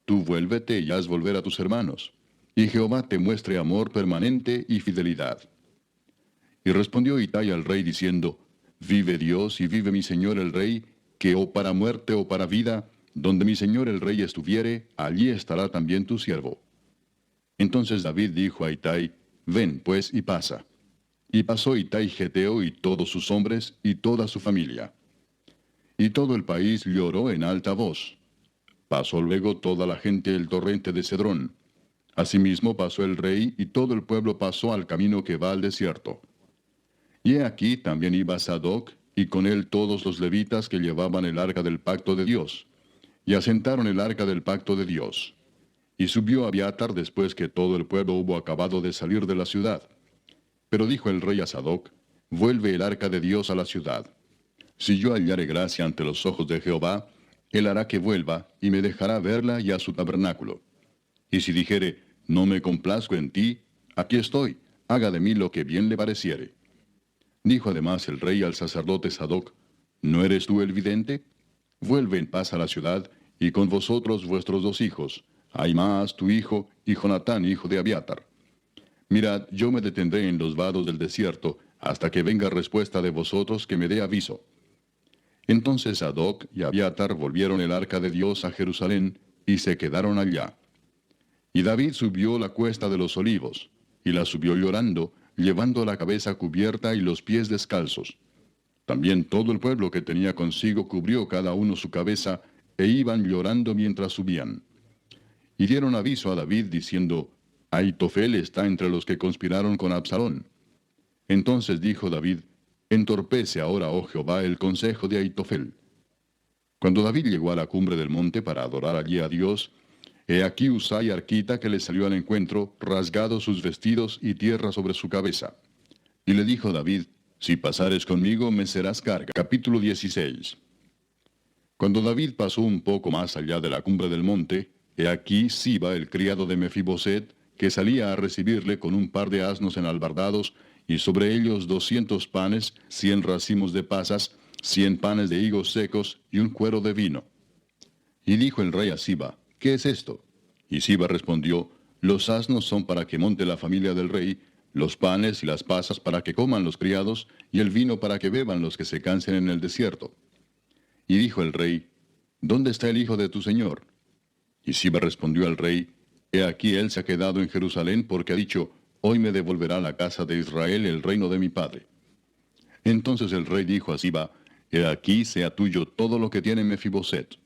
Tú vuélvete y haz volver a tus hermanos, y Jehová te muestre amor permanente y fidelidad. Y respondió Itai al rey diciendo: Vive Dios y vive mi señor el rey, que o para muerte o para vida, donde mi señor el rey estuviere, allí estará también tu siervo. Entonces David dijo a Itai: Ven pues y pasa. Y pasó Itai Geteo y todos sus hombres y toda su familia. Y todo el país lloró en alta voz. Pasó luego toda la gente el torrente de Cedrón. Asimismo pasó el rey y todo el pueblo pasó al camino que va al desierto. Y he aquí también iba Sadoc, y con él todos los levitas que llevaban el arca del pacto de Dios. Y asentaron el arca del pacto de Dios. Y subió Abiatar después que todo el pueblo hubo acabado de salir de la ciudad. Pero dijo el rey a Sadoc: Vuelve el arca de Dios a la ciudad. Si yo hallare gracia ante los ojos de Jehová, él hará que vuelva, y me dejará verla y a su tabernáculo. Y si dijere: No me complazco en ti, aquí estoy, haga de mí lo que bien le pareciere. Dijo además el rey al sacerdote Sadoc: ¿No eres tú el vidente? Vuelve en paz a la ciudad, y con vosotros vuestros 2 hijos, Ahimaas tu hijo, y Jonatán hijo de Abiatar. Mirad, yo me detendré en los vados del desierto, hasta que venga respuesta de vosotros que me dé aviso. Entonces Sadoc y Abiatar volvieron el arca de Dios a Jerusalén, y se quedaron allá. Y David subió la cuesta de los olivos, y la subió llorando, llevando la cabeza cubierta y los pies descalzos. También todo el pueblo que tenía consigo cubrió cada uno su cabeza, e iban llorando mientras subían. Y dieron aviso a David diciendo, Ahitofel está entre los que conspiraron con Absalón. Entonces dijo David, entorpece ahora, oh Jehová, el consejo de Ahitofel. Cuando David llegó a la cumbre del monte para adorar allí a Dios, he aquí Usai arquita que le salió al encuentro, rasgados sus vestidos y tierra sobre su cabeza. Y le dijo David, si pasares conmigo me serás carga. Capítulo 16. Cuando David pasó un poco más allá de la cumbre del monte, he aquí Siba, el criado de Mefiboset, que salía a recibirle con un par de asnos enalbardados, y sobre ellos 200 panes, 100 racimos de pasas, 100 panes de higos secos, y un cuero de vino. Y dijo el rey a Siba, ¿qué es esto? Y Siba respondió, los asnos son para que monte la familia del rey, los panes y las pasas para que coman los criados, y el vino para que beban los que se cansen en el desierto. Y dijo el rey, ¿dónde está el hijo de tu señor? Y Siba respondió al rey, he aquí él se ha quedado en Jerusalén porque ha dicho, hoy me devolverá la casa de Israel el reino de mi padre. Entonces el rey dijo a Siba, he aquí sea tuyo todo lo que tiene Mefiboset.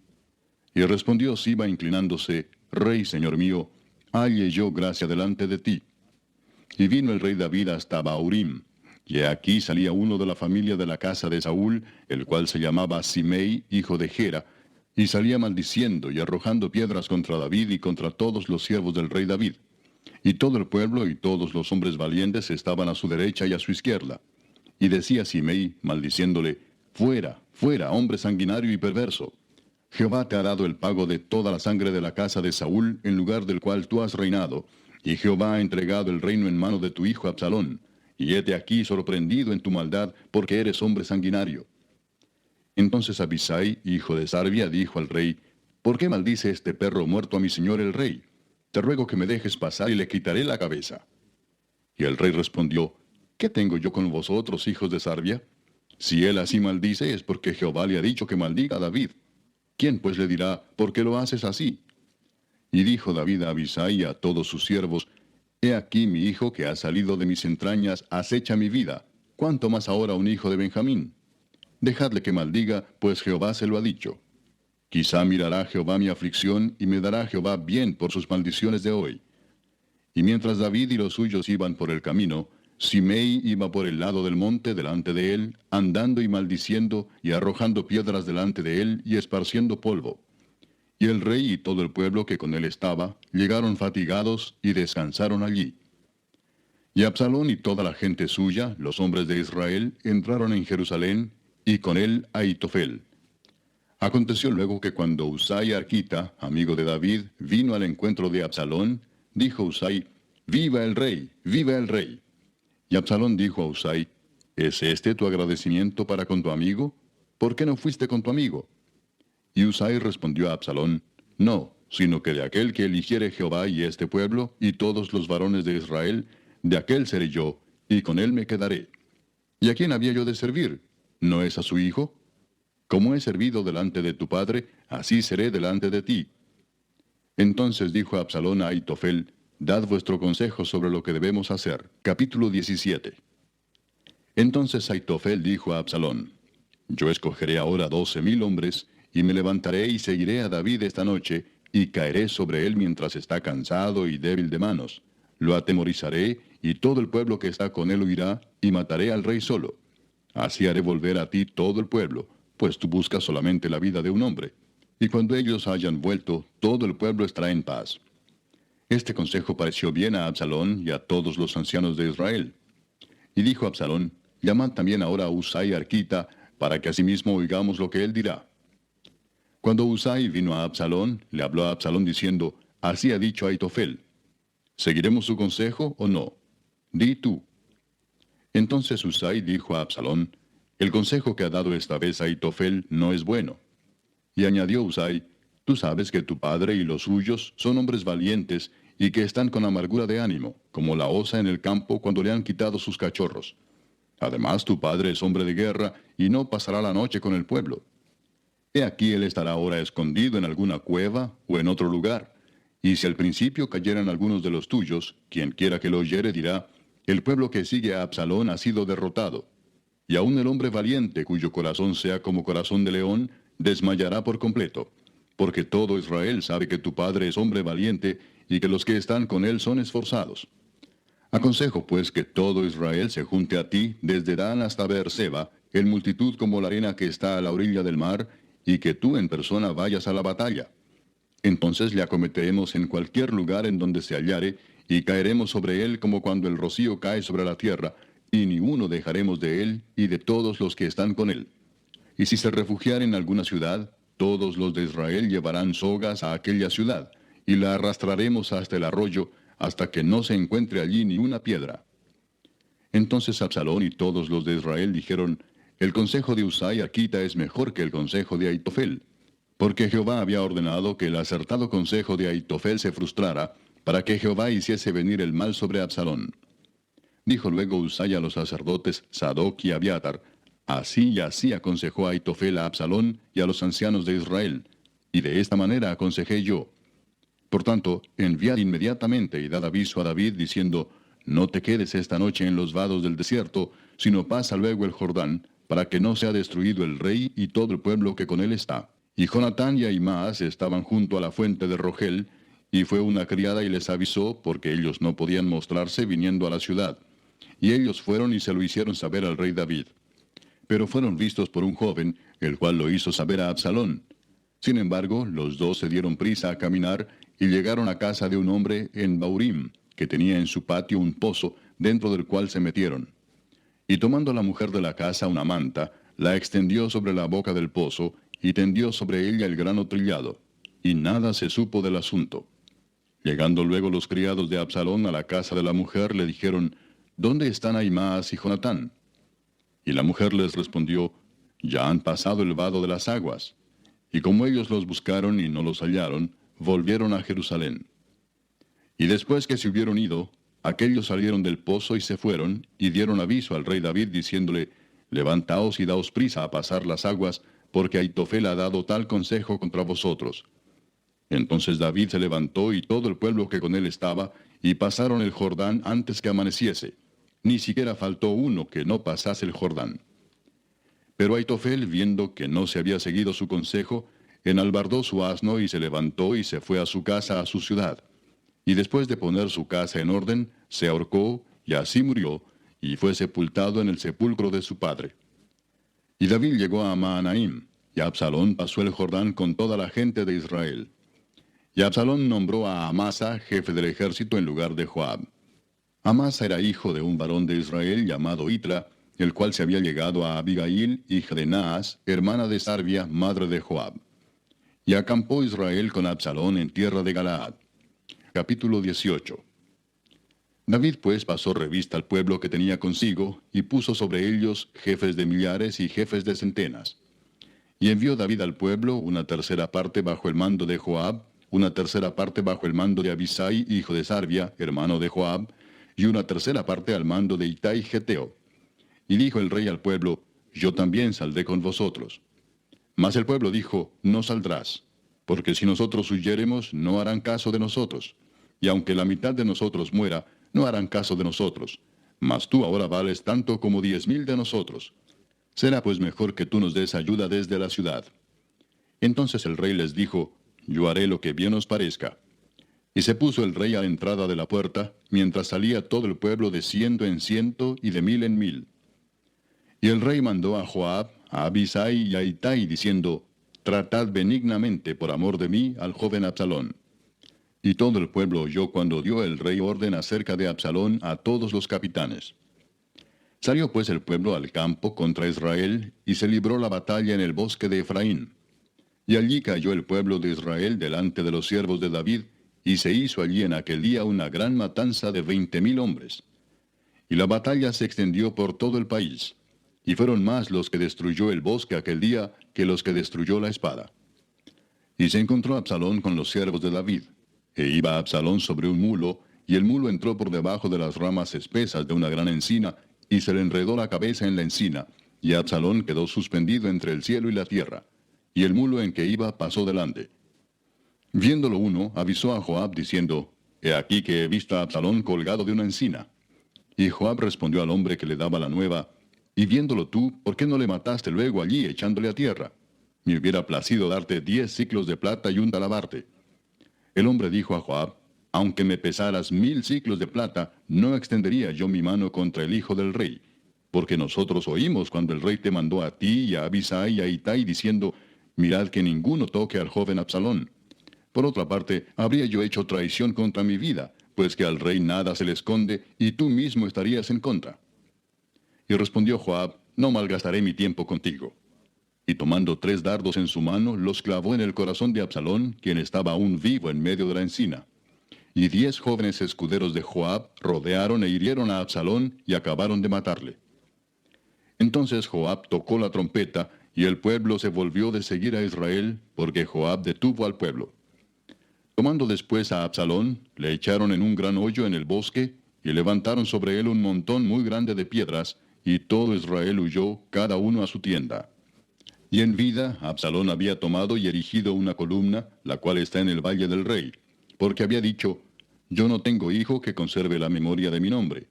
Y respondió Siba inclinándose, rey, señor mío, halle yo gracia delante de ti. Y vino el rey David hasta Bahurim, y aquí salía uno de la familia de la casa de Saúl, el cual se llamaba Simei, hijo de Gera, y salía maldiciendo y arrojando piedras contra David y contra todos los siervos del rey David. Y todo el pueblo y todos los hombres valientes estaban a su derecha y a su izquierda. Y decía Simei, maldiciéndole, fuera, fuera, hombre sanguinario y perverso. Jehová te ha dado el pago de toda la sangre de la casa de Saúl, en lugar del cual tú has reinado, y Jehová ha entregado el reino en mano de tu hijo Absalón, y hete aquí sorprendido en tu maldad, porque eres hombre sanguinario. Entonces Abisai, hijo de Sarbia, dijo al rey, ¿por qué maldice este perro muerto a mi señor el rey? Te ruego que me dejes pasar y le quitaré la cabeza. Y el rey respondió, ¿qué tengo yo con vosotros, hijos de Sarbia? Si él así maldice es porque Jehová le ha dicho que maldiga a David. ¿Quién pues le dirá, por qué lo haces así? Y dijo David a Abisai y a todos sus siervos, he aquí mi hijo que ha salido de mis entrañas acecha mi vida, ¿cuánto más ahora un hijo de Benjamín? Dejadle que maldiga, pues Jehová se lo ha dicho. Quizá mirará Jehová mi aflicción, y me dará Jehová bien por sus maldiciones de hoy. Y mientras David y los suyos iban por el camino, Simei iba por el lado del monte delante de él, andando y maldiciendo, y arrojando piedras delante de él, y esparciendo polvo. Y el rey y todo el pueblo que con él estaba, llegaron fatigados, y descansaron allí. Y Absalón y toda la gente suya, los hombres de Israel, entraron en Jerusalén, y con él Ahitofel. Aconteció luego que cuando Usai arquita, amigo de David, vino al encuentro de Absalón, dijo Usai, ¡viva el rey! ¡Viva el rey! Y Absalón dijo a Usai, ¿es este tu agradecimiento para con tu amigo? ¿Por qué no fuiste con tu amigo? Y Usai respondió a Absalón, no, sino que de aquel que eligiere Jehová y este pueblo, y todos los varones de Israel, de aquel seré yo, y con él me quedaré. ¿Y a quién había yo de servir? ¿No es a su hijo? Como he servido delante de tu padre, así seré delante de ti. Entonces dijo Absalón a Ahitofel, dad vuestro consejo sobre lo que debemos hacer. Capítulo 17. Entonces Ahitofel dijo a Absalón, yo escogeré ahora 12,000 hombres, y me levantaré y seguiré a David esta noche, y caeré sobre él mientras está cansado y débil de manos. Lo atemorizaré, y todo el pueblo que está con él huirá, y mataré al rey solo. Así haré volver a ti todo el pueblo, pues tú buscas solamente la vida de un hombre. Y cuando ellos hayan vuelto, todo el pueblo estará en paz. Este consejo pareció bien a Absalón y a todos los ancianos de Israel. Y dijo Absalón, llamad también ahora a Usai arquita, para que asimismo oigamos lo que él dirá. Cuando Usai vino a Absalón, le habló a Absalón diciendo, así ha dicho Ahitofel, ¿seguiremos su consejo o no? Di tú. Entonces Usai dijo a Absalón, el consejo que ha dado esta vez Ahitofel no es bueno. Y añadió Usai, Tú sabes que tu padre y los suyos son hombres valientes y que están con amargura de ánimo, como la osa en el campo cuando le han quitado sus cachorros. Además, tu padre es hombre de guerra y no pasará la noche con el pueblo. He aquí él estará ahora escondido en alguna cueva o en otro lugar. Y si al principio cayeran algunos de los tuyos, quien quiera que lo oyere dirá, el pueblo que sigue a Absalón ha sido derrotado. Y aun el hombre valiente, cuyo corazón sea como corazón de león, desmayará por completo. Porque todo Israel sabe que tu padre es hombre valiente y que los que están con él son esforzados. Aconsejo pues que todo Israel se junte a ti desde Dan hasta Beerseba, en multitud como la arena que está a la orilla del mar, y que tú en persona vayas a la batalla. Entonces le acometeremos en cualquier lugar en donde se hallare, y caeremos sobre él como cuando el rocío cae sobre la tierra, y ni uno dejaremos de él y de todos los que están con él. Y si se refugiare en alguna ciudad, todos los de Israel llevarán sogas a aquella ciudad, y la arrastraremos hasta el arroyo, hasta que no se encuentre allí ni una piedra. Entonces Absalón y todos los de Israel dijeron, el consejo de Usai Arquita es mejor que el consejo de Ahitofel, porque Jehová había ordenado que el acertado consejo de Ahitofel se frustrara, para que Jehová hiciese venir el mal sobre Absalón. Dijo luego Usai a los sacerdotes Sadoc y Abiatar, así y así aconsejó Ahitofel a Absalón y a los ancianos de Israel, y de esta manera aconsejé yo. Por tanto, enviad inmediatamente y dad aviso a David diciendo, no te quedes esta noche en los vados del desierto, sino pasa luego el Jordán, para que no sea destruido el rey y todo el pueblo que con él está. Y Jonatán y Ahimaas estaban junto a la fuente de Rogel, y fue una criada y les avisó, porque ellos no podían mostrarse viniendo a la ciudad. Y ellos fueron y se lo hicieron saber al rey David. Pero fueron vistos por un joven, el cual lo hizo saber a Absalón. Sin embargo, los dos se dieron prisa a caminar, y llegaron a casa de un hombre en Baurim, que tenía en su patio un pozo, dentro del cual se metieron. Y tomando la mujer de la casa una manta, la extendió sobre la boca del pozo, y tendió sobre ella el grano trillado, y nada se supo del asunto. Llegando luego los criados de Absalón a la casa de la mujer, le dijeron, ¿dónde están Ahimaas y Jonatán? Y la mujer les respondió, ya han pasado el vado de las aguas. Y como ellos los buscaron y no los hallaron, volvieron a Jerusalén. Y después que se hubieron ido, aquellos salieron del pozo y se fueron, y dieron aviso al rey David, diciéndole, levantaos y daos prisa a pasar las aguas, porque Ahitofel ha dado tal consejo contra vosotros. Entonces David se levantó y todo el pueblo que con él estaba, y pasaron el Jordán antes que amaneciese. Ni siquiera faltó uno que no pasase el Jordán. Pero Ahitofel, viendo que no se había seguido su consejo, enalbardó su asno y se levantó y se fue a su casa, a su ciudad. Y después de poner su casa en orden, se ahorcó, y así murió, y fue sepultado en el sepulcro de su padre. Y David llegó a Mahanaim, y Absalón pasó el Jordán con toda la gente de Israel. Y Absalón nombró a Amasa jefe del ejército en lugar de Joab. Amasa era hijo de un varón de Israel llamado Itra, el cual se había llegado a Abigail, hija de Naas, hermana de Sarvia, madre de Joab. Y acampó Israel con Absalón en tierra de Galaad. Capítulo 18. David pues pasó revista al pueblo que tenía consigo, y puso sobre ellos jefes de millares y jefes de centenas. Y envió David al pueblo una tercera parte bajo el mando de Joab, una tercera parte bajo el mando de Abisai, hijo de Sarvia, hermano de Joab, y una tercera parte al mando de Itai Geteo. Y dijo el rey al pueblo, yo también saldré con vosotros. Mas el pueblo dijo, no saldrás, porque si nosotros huyéremos, no harán caso de nosotros. Y aunque la mitad de nosotros muera, no harán caso de nosotros. Mas tú ahora vales tanto como 10,000 de nosotros. Será pues mejor que tú nos des ayuda desde la ciudad. Entonces el rey les dijo, yo haré lo que bien os parezca. Y se puso el rey a la entrada de la puerta, mientras salía todo el pueblo de 100 en 100 y de 1000 en 1000. Y el rey mandó a Joab, a Abisai y a Itai, diciendo, tratad benignamente por amor de mí al joven Absalón. Y todo el pueblo oyó cuando dio el rey orden acerca de Absalón a todos los capitanes. Salió pues el pueblo al campo contra Israel, y se libró la batalla en el bosque de Efraín. Y allí cayó el pueblo de Israel delante de los siervos de David, y se hizo allí en aquel día una gran matanza de 20,000 hombres. Y la batalla se extendió por todo el país, y fueron más los que destruyó el bosque aquel día que los que destruyó la espada. Y se encontró Absalón con los siervos de David. E iba Absalón sobre un mulo, y el mulo entró por debajo de las ramas espesas de una gran encina, y se le enredó la cabeza en la encina, y Absalón quedó suspendido entre el cielo y la tierra. Y el mulo en que iba pasó delante. Viéndolo uno, avisó a Joab diciendo, He aquí que he visto a Absalón colgado de una encina. Y Joab respondió al hombre que le daba la nueva, Y viéndolo tú, ¿por qué no le mataste luego allí echándole a tierra? Me hubiera placido darte 10 siclos de plata y un talabarte. El hombre dijo a Joab, Aunque me pesaras 1000 siclos de plata, no extendería yo mi mano contra el hijo del rey. Porque nosotros oímos cuando el rey te mandó a ti y a Abisai y a Itai diciendo, Mirad que ninguno toque al joven Absalón. Por otra parte, habría yo hecho traición contra mi vida, pues que al rey nada se le esconde, y tú mismo estarías en contra. Y respondió Joab, No malgastaré mi tiempo contigo. Y tomando 3 dardos en su mano, los clavó en el corazón de Absalón, quien estaba aún vivo en medio de la encina. Y 10 jóvenes escuderos de Joab rodearon e hirieron a Absalón y acabaron de matarle. Entonces Joab tocó la trompeta, y el pueblo se volvió de seguir a Israel, porque Joab detuvo al pueblo. Tomando después a Absalón, le echaron en un gran hoyo en el bosque, y levantaron sobre él un montón muy grande de piedras, y todo Israel huyó, cada uno a su tienda. Y en vida, Absalón había tomado y erigido una columna, la cual está en el valle del rey, porque había dicho, Yo no tengo hijo que conserve la memoria de mi nombre.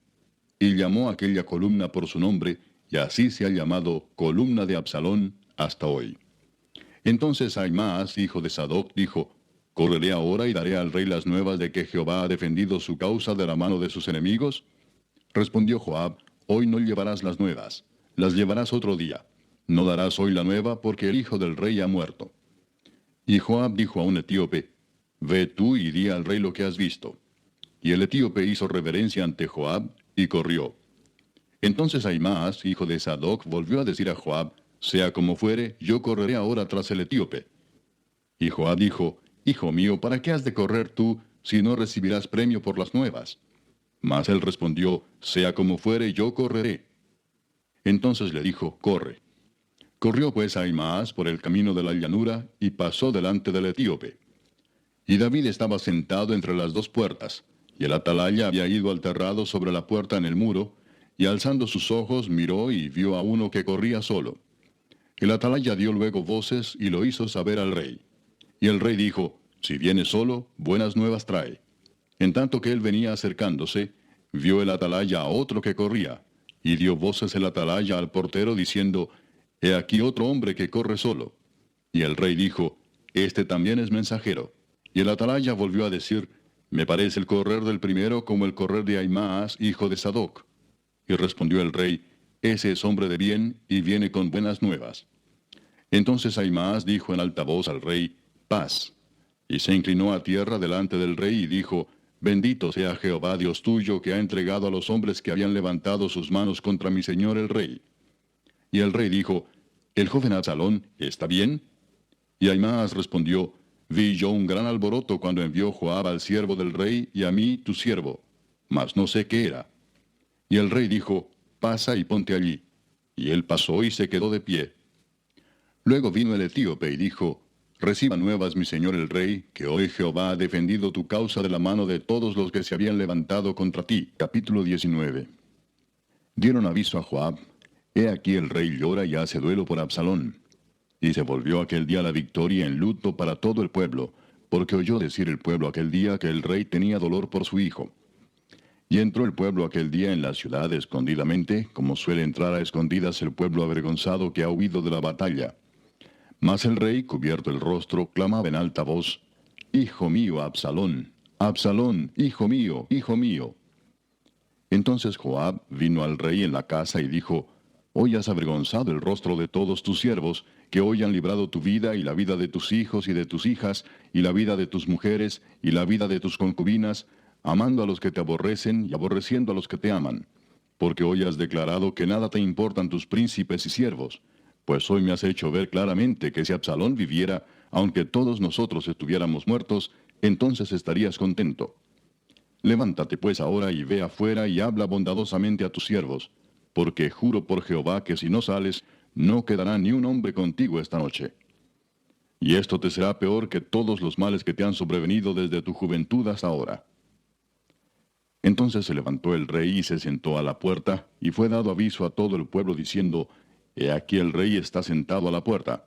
Y llamó aquella columna por su nombre, y así se ha llamado columna de Absalón hasta hoy. Entonces Ahimaas, hijo de Sadoc, dijo, ¿Correré ahora y daré al rey las nuevas de que Jehová ha defendido su causa de la mano de sus enemigos? Respondió Joab, Hoy no llevarás las nuevas, las llevarás otro día. No darás hoy la nueva, porque el hijo del rey ha muerto. Y Joab dijo a un etíope, Ve tú y di al rey lo que has visto. Y el etíope hizo reverencia ante Joab, y corrió. Entonces Ahimaas, hijo de Sadoc, volvió a decir a Joab, Sea como fuere, yo correré ahora tras el etíope. Y Joab dijo, Hijo mío, ¿para qué has de correr tú, si no recibirás premio por las nuevas? Mas él respondió, Sea como fuere, yo correré. Entonces le dijo, Corre. Corrió pues Ahimaas por el camino de la llanura, y pasó delante del etíope. Y David estaba sentado entre las 2 puertas, y el atalaya había ido al terrado sobre la puerta en el muro, y alzando sus ojos miró y vio a uno que corría solo. El atalaya dio luego voces y lo hizo saber al rey. Y el rey dijo, Si viene solo, buenas nuevas trae. En tanto que él venía acercándose, vio el atalaya a otro que corría, y dio voces el atalaya al portero diciendo, He aquí otro hombre que corre solo. Y el rey dijo, Este también es mensajero. Y el atalaya volvió a decir, Me parece el correr del primero como el correr de Ahimaas, hijo de Sadoc. Y respondió el rey, Ese es hombre de bien, y viene con buenas nuevas. Entonces Ahimaas dijo en alta voz al rey, Paz. Y se inclinó a tierra delante del rey y dijo, Bendito sea Jehová Dios tuyo, que ha entregado a los hombres que habían levantado sus manos contra mi señor el rey. Y el rey dijo, ¿El joven Absalón está bien? Y Ahimaas respondió, Vi yo un gran alboroto cuando envió Joab al siervo del rey y a mí tu siervo, mas no sé qué era. Y el rey dijo, Pasa y ponte allí. Y él pasó y se quedó de pie. Luego vino el etíope y dijo, Reciba nuevas mi señor el rey, que hoy Jehová ha defendido tu causa de la mano de todos los que se habían levantado contra ti. Capítulo 19. Dieron aviso a Joab, He aquí el rey llora y hace duelo por Absalón. Y se volvió aquel día la victoria en luto para todo el pueblo, porque oyó decir el pueblo aquel día que el rey tenía dolor por su hijo. Y entró el pueblo aquel día en la ciudad escondidamente, como suele entrar a escondidas el pueblo avergonzado que ha huido de la batalla. Mas el rey, cubierto el rostro, clamaba en alta voz, Hijo mío, Absalón, Absalón, hijo mío, hijo mío. Entonces Joab vino al rey en la casa y dijo, Hoy has avergonzado el rostro de todos tus siervos, que hoy han librado tu vida y la vida de tus hijos y de tus hijas, y la vida de tus mujeres y la vida de tus concubinas, amando a los que te aborrecen y aborreciendo a los que te aman. Porque hoy has declarado que nada te importan tus príncipes y siervos. Pues hoy me has hecho ver claramente que si Absalón viviera, aunque todos nosotros estuviéramos muertos, entonces estarías contento. Levántate pues ahora y ve afuera y habla bondadosamente a tus siervos, porque juro por Jehová que si no sales, no quedará ni un hombre contigo esta noche. y esto te será peor que todos los males que te han sobrevenido desde tu juventud hasta ahora. Entonces se levantó el rey y se sentó a la puerta, y fue dado aviso a todo el pueblo diciendo, He aquí el rey está sentado a la puerta.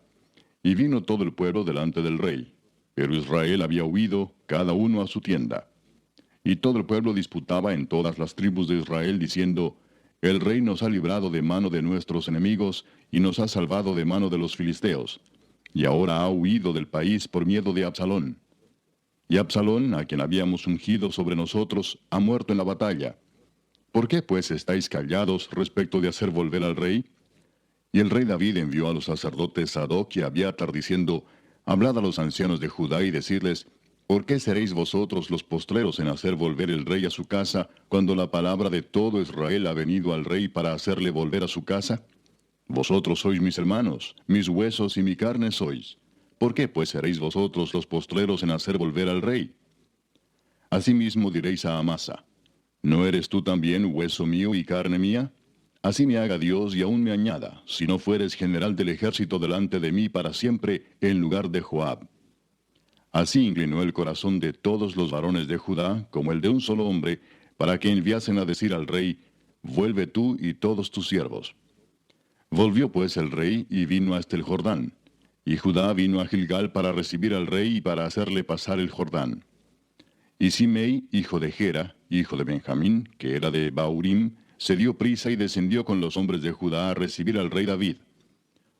Y vino todo el pueblo delante del rey. Pero Israel había huido, cada uno a su tienda. Y todo el pueblo disputaba en todas las tribus de Israel, diciendo, El rey nos ha librado de mano de nuestros enemigos, y nos ha salvado de mano de los filisteos. Y ahora ha huido del país por miedo de Absalón. Y Absalón, a quien habíamos ungido sobre nosotros, ha muerto en la batalla. ¿Por qué pues estáis callados respecto de hacer volver al rey? Y el rey David envió a los sacerdotes Sadoc y Abiatar diciendo, Hablad a los ancianos de Judá y decirles, ¿por qué seréis vosotros los postreros en hacer volver el rey a su casa, cuando la palabra de todo Israel ha venido al rey para hacerle volver a su casa? Vosotros sois mis hermanos, mis huesos y mi carne sois. ¿Por qué pues seréis vosotros los postreros en hacer volver al rey? Asimismo diréis a Amasa, ¿no eres tú también hueso mío y carne mía? Así me haga Dios y aún me añada, si no fueres general del ejército delante de mí para siempre, en lugar de Joab. Así inclinó el corazón de todos los varones de Judá, como el de un solo hombre, para que enviasen a decir al rey, Vuelve tú y todos tus siervos. Volvió pues el rey y vino hasta el Jordán. Y Judá vino a Gilgal para recibir al rey y para hacerle pasar el Jordán. Y Simei, hijo de Gera, hijo de Benjamín, que era de Baurim, se dio prisa y descendió con los hombres de Judá a recibir al rey David.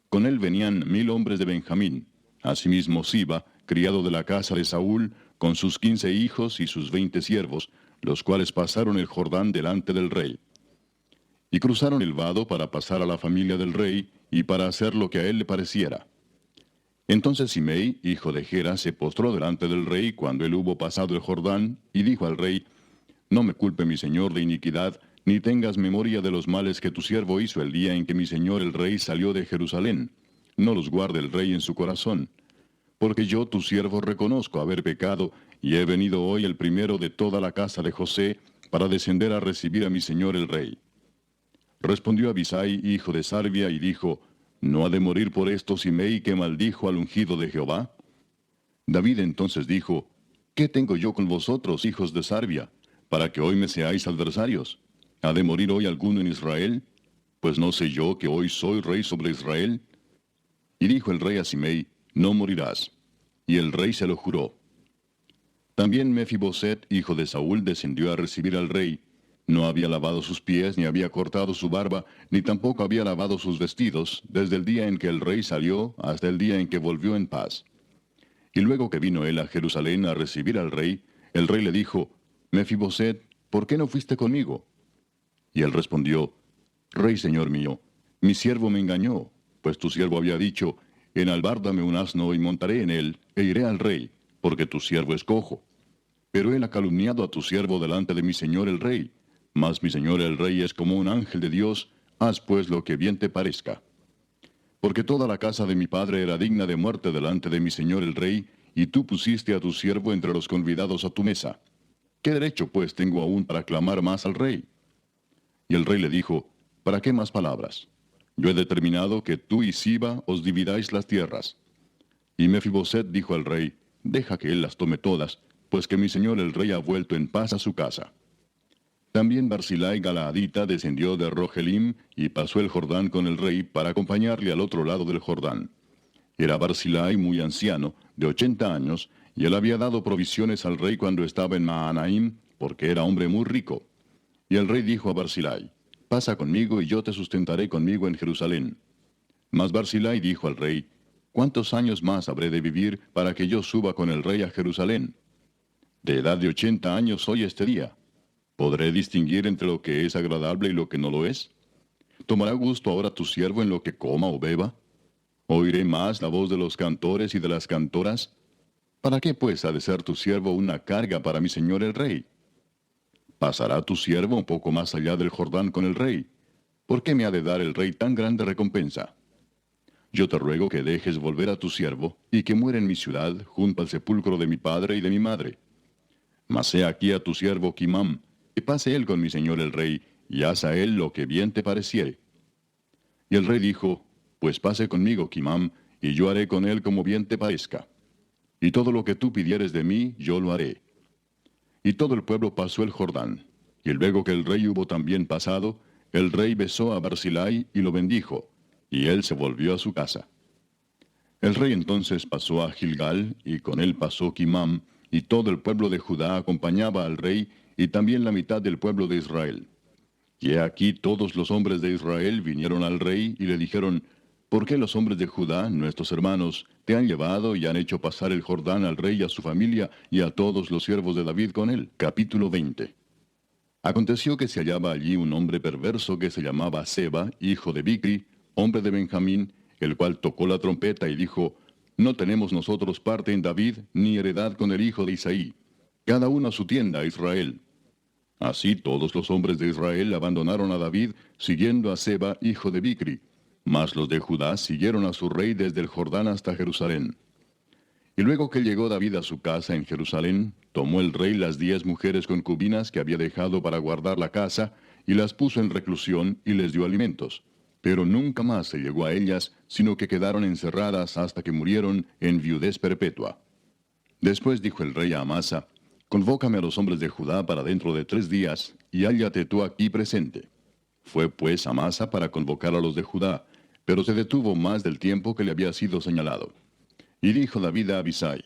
Con él venían 1000 hombres de Benjamín, asimismo Siba, criado de la casa de Saúl, con sus 15 hijos y sus 20 siervos, los cuales pasaron el Jordán delante del rey. Y cruzaron el vado para pasar a la familia del rey, y para hacer lo que a él le pareciera. Entonces Simei, hijo de Gera, se postró delante del rey cuando él hubo pasado el Jordán, y dijo al rey, No me culpe mi señor de iniquidad, ni tengas memoria de los males que tu siervo hizo el día en que mi señor el rey salió de Jerusalén. No los guarde el rey en su corazón. Porque yo, tu siervo, reconozco haber pecado, y he venido hoy el primero de toda la casa de José, para descender a recibir a mi señor el rey. Respondió Abisai, hijo de Sarbia, y dijo, ¿No ha de morir por esto Simei que maldijo al ungido de Jehová? David entonces dijo, ¿Qué tengo yo con vosotros, hijos de Sarbia, para que hoy me seáis adversarios? ¿Ha de morir hoy alguno en Israel? Pues no sé yo que hoy soy rey sobre Israel. Y dijo el rey a Simei, No morirás. Y el rey se lo juró. También Mefiboset, hijo de Saúl, descendió a recibir al rey. No había lavado sus pies, ni había cortado su barba, ni tampoco había lavado sus vestidos, desde el día en que el rey salió hasta el día en que volvió en paz. Y luego que vino él a Jerusalén a recibir al rey, el rey le dijo, Mefiboset, ¿por qué no fuiste conmigo? Y él respondió, Rey señor mío, mi siervo me engañó, pues tu siervo había dicho, Enalbárdame un asno y montaré en él, e iré al rey, porque tu siervo es cojo. Pero él ha calumniado a tu siervo delante de mi señor el rey. Mas mi señor el rey es como un ángel de Dios, haz pues lo que bien te parezca. Porque toda la casa de mi padre era digna de muerte delante de mi señor el rey, y tú pusiste a tu siervo entre los convidados a tu mesa. ¿Qué derecho pues tengo aún para clamar más al rey? Y el rey le dijo, ¿para qué más palabras? Yo he determinado que tú y Siba os dividáis las tierras. Y Mefiboset dijo al rey, deja que él las tome todas, pues que mi señor el rey ha vuelto en paz a su casa. También Barzillai Galaadita descendió de Rogelim y pasó el Jordán con el rey para acompañarle al otro lado del Jordán. Era Barzillai muy anciano, de 80 años, y él había dado provisiones al rey cuando estaba en Mahanaim, porque era hombre muy rico. Y el rey dijo a Barzillai, pasa conmigo y yo te sustentaré conmigo en Jerusalén. Mas Barzillai dijo al rey, ¿cuántos años más habré de vivir para que yo suba con el rey a Jerusalén? De edad de 80 años soy este día. ¿Podré distinguir entre lo que es agradable y lo que no lo es? ¿Tomará gusto ahora tu siervo en lo que coma o beba? ¿Oiré más la voz de los cantores y de las cantoras? ¿Para qué pues ha de ser tu siervo una carga para mi señor el rey? ¿Pasará tu siervo un poco más allá del Jordán con el rey? ¿Por qué me ha de dar el rey tan grande recompensa? Yo te ruego que dejes volver a tu siervo, y que muera en mi ciudad, junto al sepulcro de mi padre y de mi madre. Mas he aquí a tu siervo Quimam, que pase él con mi señor el rey, y haz a él lo que bien te pareciere. Y el rey dijo, pues pase conmigo Quimam, y yo haré con él como bien te parezca. Y todo lo que tú pidieres de mí, yo lo haré. Y todo el pueblo pasó el Jordán. Y luego que el rey hubo también pasado, el rey besó a Barzillai y lo bendijo, y él se volvió a su casa. El rey entonces pasó a Gilgal, y con él pasó Quimam, y todo el pueblo de Judá acompañaba al rey, y también la mitad del pueblo de Israel. Y he aquí todos los hombres de Israel vinieron al rey, y le dijeron, ¿por qué los hombres de Judá, nuestros hermanos, te han llevado y han hecho pasar el Jordán al rey y a su familia, y a todos los siervos de David con él? Capítulo 20. Aconteció que se hallaba allí un hombre perverso que se llamaba Seba, hijo de Bicri, hombre de Benjamín, el cual tocó la trompeta y dijo, no tenemos nosotros parte en David, ni heredad con el hijo de Isaí. Cada uno a su tienda, Israel. Así todos los hombres de Israel abandonaron a David, siguiendo a Seba, hijo de Bicri. Mas los de Judá siguieron a su rey desde el Jordán hasta Jerusalén. Y luego que llegó David a su casa en Jerusalén, tomó el rey las 10 mujeres concubinas que había dejado para guardar la casa, y las puso en reclusión y les dio alimentos. Pero nunca más se llegó a ellas, sino que quedaron encerradas hasta que murieron en viudez perpetua. Después dijo el rey a Amasa, convócame a los hombres de Judá para dentro de 3 días, y hállate tú aquí presente. Fue pues Amasa para convocar a los de Judá, pero se detuvo más del tiempo que le había sido señalado. Y dijo David a Abisai,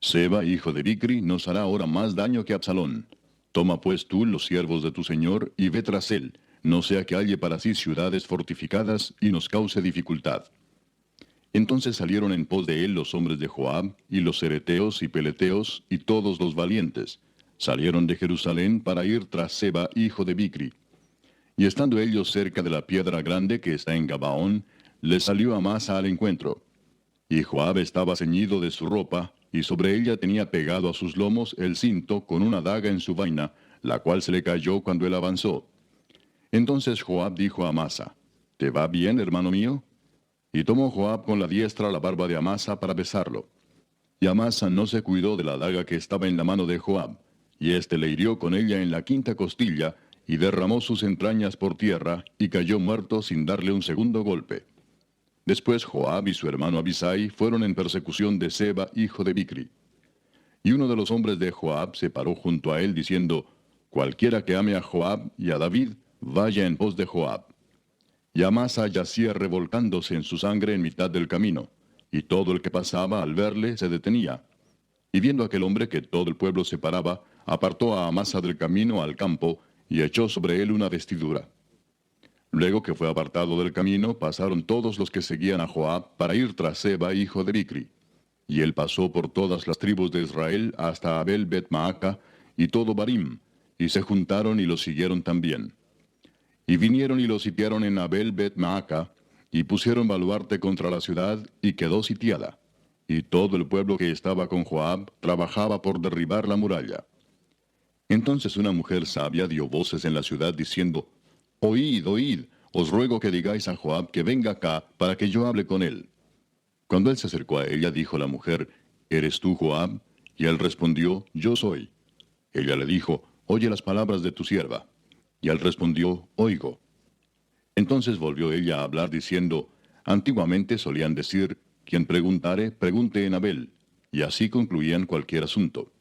Seba, hijo de Bicri, nos hará ahora más daño que Absalón. Toma pues tú los siervos de tu señor y ve tras él, no sea que halle para sí ciudades fortificadas y nos cause dificultad. Entonces salieron en pos de él los hombres de Joab, y los cereteos y peleteos, y todos los valientes. Salieron de Jerusalén para ir tras Seba, hijo de Bicri. Y estando ellos cerca de la piedra grande que está en Gabaón, les salió Amasa al encuentro. Y Joab estaba ceñido de su ropa, y sobre ella tenía pegado a sus lomos el cinto con una daga en su vaina, la cual se le cayó cuando él avanzó. Entonces Joab dijo a Amasa, ¿te va bien, hermano mío? Y tomó Joab con la diestra la barba de Amasa para besarlo. Y Amasa no se cuidó de la daga que estaba en la mano de Joab, y éste le hirió con ella en la 5ª costilla, y derramó sus entrañas por tierra, y cayó muerto sin darle un segundo golpe. Después Joab y su hermano Abisai fueron en persecución de Seba, hijo de Bicri. Y uno de los hombres de Joab se paró junto a él, diciendo, cualquiera que ame a Joab y a David, vaya en pos de Joab. Y Amasa yacía revolcándose en su sangre en mitad del camino, y todo el que pasaba al verle se detenía. Y viendo aquel hombre que todo el pueblo se paraba, apartó a Amasa del camino al campo, y echó sobre él una vestidura. Luego que fue apartado del camino, pasaron todos los que seguían a Joab para ir tras Seba, hijo de Bicri. Y él pasó por todas las tribus de Israel hasta Abel Bet-Maaca y todo Barim, y se juntaron y los siguieron también. Y vinieron y los sitiaron en Abel Bet-Maaca, y pusieron baluarte contra la ciudad, y quedó sitiada. Y todo el pueblo que estaba con Joab trabajaba por derribar la muralla. Entonces una mujer sabia dio voces en la ciudad diciendo, Oíd, oíd, os ruego que digáis a Joab que venga acá para que yo hable con él. Cuando él se acercó a ella, dijo la mujer, ¿eres tú Joab? Y él respondió, yo soy. Ella le dijo, oye las palabras de tu sierva. Y él respondió, oigo. Entonces volvió ella a hablar diciendo, antiguamente solían decir, quien preguntare, pregunte en Abel, y así concluían cualquier asunto.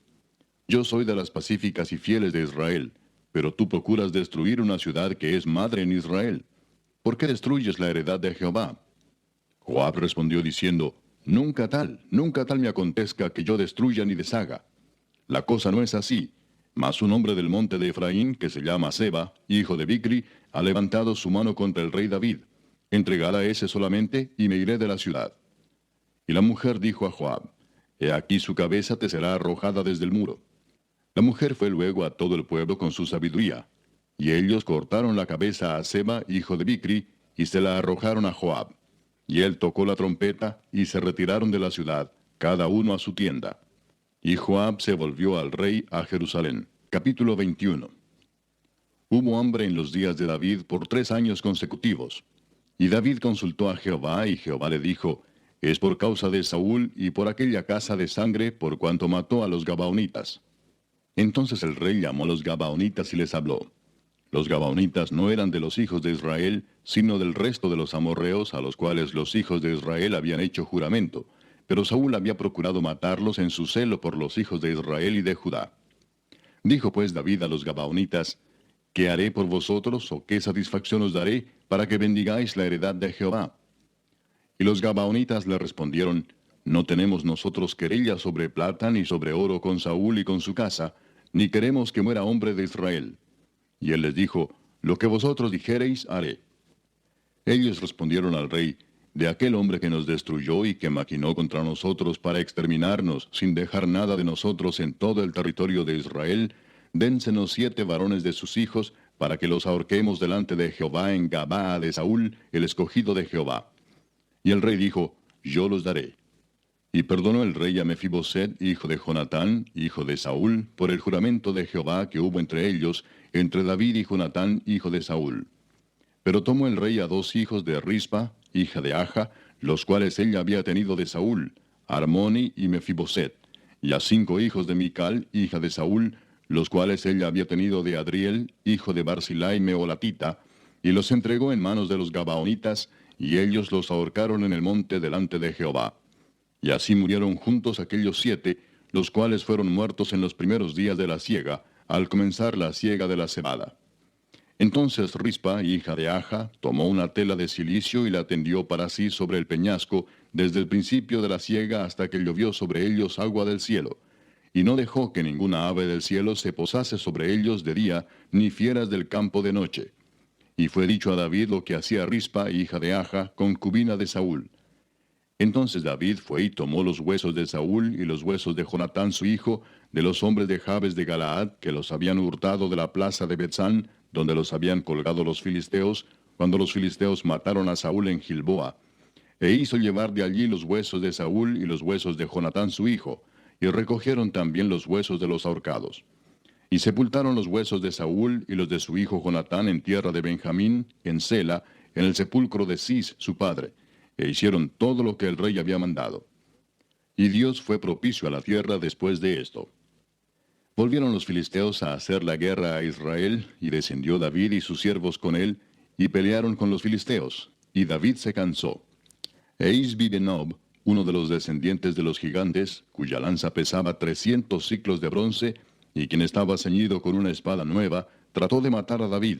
Yo soy de las pacíficas y fieles de Israel, pero tú procuras destruir una ciudad que es madre en Israel. ¿Por qué destruyes la heredad de Jehová? Joab respondió diciendo, nunca tal me acontezca que yo destruya ni deshaga. La cosa no es así, mas un hombre del monte de Efraín, que se llama Seba, hijo de Bicri, ha levantado su mano contra el rey David. Entregad a ese solamente, y me iré de la ciudad. Y la mujer dijo a Joab, he aquí su cabeza te será arrojada desde el muro. La mujer fue luego a todo el pueblo con su sabiduría, y ellos cortaron la cabeza a Seba, hijo de Bicri, y se la arrojaron a Joab. Y él tocó la trompeta, y se retiraron de la ciudad, cada uno a su tienda. Y Joab se volvió al rey a Jerusalén. Capítulo 21. Hubo hambre en los días de David por 3 años consecutivos. Y David consultó a Jehová, y Jehová le dijo, es por causa de Saúl y por aquella casa de sangre por cuanto mató a los Gabaonitas. Entonces el rey llamó a los Gabaonitas y les habló. Los gabaonitas no eran de los hijos de Israel, sino del resto de los amorreos a los cuales los hijos de Israel habían hecho juramento, pero Saúl había procurado matarlos en su celo por los hijos de Israel y de Judá. Dijo pues David a los gabaonitas: ¿Qué haré por vosotros, o qué satisfacción os daré, para que bendigáis la heredad de Jehová? Y los gabaonitas le respondieron: No tenemos nosotros querella sobre plata ni sobre oro con Saúl y con su casa, ni queremos que muera hombre de Israel. Y él les dijo: Lo que vosotros dijereis, haré. Ellos respondieron al rey: De aquel hombre que nos destruyó y que maquinó contra nosotros para exterminarnos, sin dejar nada de nosotros en todo el territorio de Israel, dénsenos 7 varones de sus hijos, para que los ahorquemos delante de Jehová en Gabaa de Saúl, el escogido de Jehová. Y el rey dijo: Yo los daré. Y perdonó el rey a Mefiboset, hijo de Jonatán, hijo de Saúl, por el juramento de Jehová que hubo entre ellos, entre David y Jonatán, hijo de Saúl. Pero tomó el rey a 2 hijos de Rispa, hija de Aja, los cuales ella había tenido de Saúl, Armoni y Mefiboset, y a 5 hijos de Mical, hija de Saúl, los cuales ella había tenido de Adriel, hijo de Barzilai Meolatita, y los entregó en manos de los gabaonitas, y ellos los ahorcaron en el monte delante de Jehová. Y así murieron juntos aquellos 7, los cuales fueron muertos en los primeros días de la siega, al comenzar la siega de la cebada. Entonces Rispa, hija de Aja, tomó una tela de cilicio y la tendió para sí sobre el peñasco, desde el principio de la siega hasta que llovió sobre ellos agua del cielo. Y no dejó que ninguna ave del cielo se posase sobre ellos de día, ni fieras del campo de noche. Y fue dicho a David lo que hacía Rispa, hija de Aja, concubina de Saúl. Entonces David fue y tomó los huesos de Saúl y los huesos de Jonatán su hijo, de los hombres de Jabes de Galaad, que los habían hurtado de la plaza de Betzán, donde los habían colgado los filisteos, cuando los filisteos mataron a Saúl en Gilboa. E hizo llevar de allí los huesos de Saúl y los huesos de Jonatán su hijo, y recogieron también los huesos de los ahorcados. Y sepultaron los huesos de Saúl y los de su hijo Jonatán en tierra de Benjamín, en Sela, en el sepulcro de Cis su padre, e hicieron todo lo que el rey había mandado. Y Dios fue propicio a la tierra después de esto. Volvieron los filisteos a hacer la guerra a Israel, y descendió David y sus siervos con él, y pelearon con los filisteos, y David se cansó. E Isbi-Benob, uno de los descendientes de los gigantes, cuya lanza pesaba 300 siclos de bronce, y quien estaba ceñido con una espada nueva, trató de matar a David.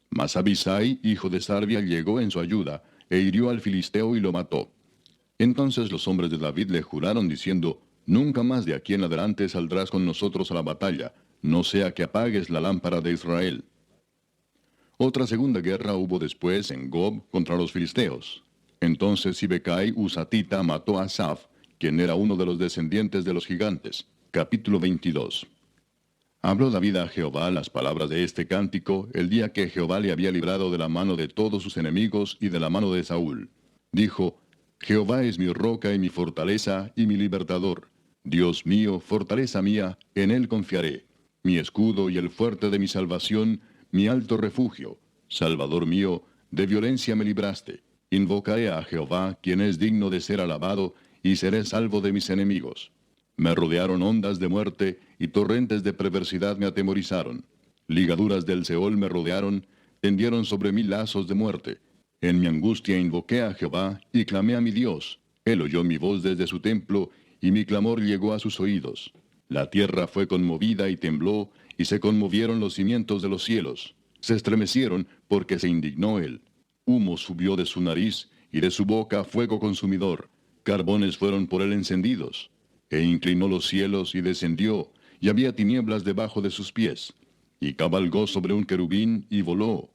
Mas Abisai, hijo de Sarbia, llegó en su ayuda, e hirió al filisteo y lo mató. Entonces los hombres de David le juraron diciendo: Nunca más de aquí en adelante saldrás con nosotros a la batalla, no sea que apagues la lámpara de Israel. Otra segunda guerra hubo después en Gob contra los filisteos. Entonces Sibecai Husatita mató a Asaph, quien era uno de los descendientes de los gigantes. Capítulo 22. Habló David a Jehová las palabras de este cántico el día que Jehová le había librado de la mano de todos sus enemigos y de la mano de Saúl. Dijo: Jehová es mi roca y mi fortaleza y mi libertador. Dios mío, fortaleza mía, en él confiaré. Mi escudo y el fuerte de mi salvación, mi alto refugio. Salvador mío, de violencia me libraste. Invocaré a Jehová, quien es digno de ser alabado, y seré salvo de mis enemigos. Me rodearon ondas de muerte, y torrentes de perversidad me atemorizaron. Ligaduras del Seol me rodearon, tendieron sobre mí lazos de muerte. En mi angustia invoqué a Jehová, y clamé a mi Dios. Él oyó mi voz desde su templo, y mi clamor llegó a sus oídos. La tierra fue conmovida y tembló, y se conmovieron los cimientos de los cielos. Se estremecieron, porque se indignó él. Humo subió de su nariz, y de su boca fuego consumidor. Carbones fueron por él encendidos. E inclinó los cielos y descendió, y había tinieblas debajo de sus pies. Y cabalgó sobre un querubín, y voló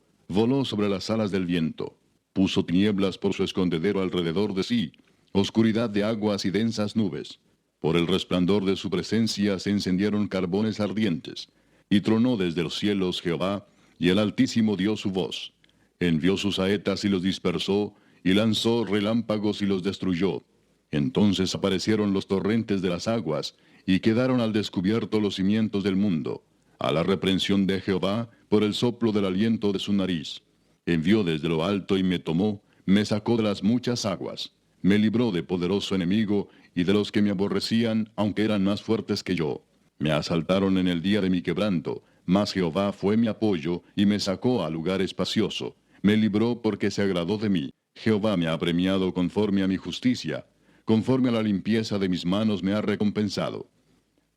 sobre las alas del viento. Puso tinieblas por su escondedero alrededor de sí, oscuridad de aguas y densas nubes. Por el resplandor de su presencia se encendieron carbones ardientes. Y tronó desde los cielos Jehová, y el Altísimo dio su voz. Envió sus saetas y los dispersó, y lanzó relámpagos y los destruyó. Entonces aparecieron los torrentes de las aguas, y quedaron al descubierto los cimientos del mundo, a la reprensión de Jehová, por el soplo del aliento de su nariz. Envió desde lo alto y me tomó, me sacó de las muchas aguas, me libró de poderoso enemigo, y de los que me aborrecían, aunque eran más fuertes que yo. Me asaltaron en el día de mi quebranto, mas Jehová fue mi apoyo, y me sacó a lugar espacioso. Me libró porque se agradó de mí. Jehová me ha premiado conforme a mi justicia. Conforme a la limpieza de mis manos me ha recompensado.